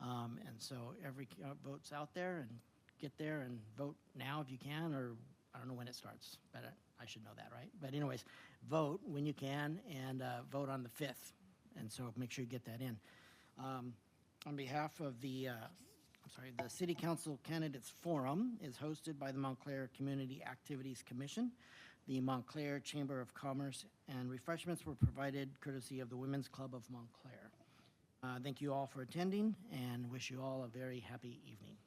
And so every vote's out there, and get there and vote now if you can, or I don't know when it starts, but I should know that, right? But anyways, vote when you can, and vote on the 5th. And so make sure you get that in. On behalf of the City Council Candidates Forum is hosted by the Montclair Community Activities Commission. The Montclair Chamber of Commerce, and refreshments were provided courtesy of the Women's Club of Montclair. Thank you all for attending, and wish you all a very happy evening.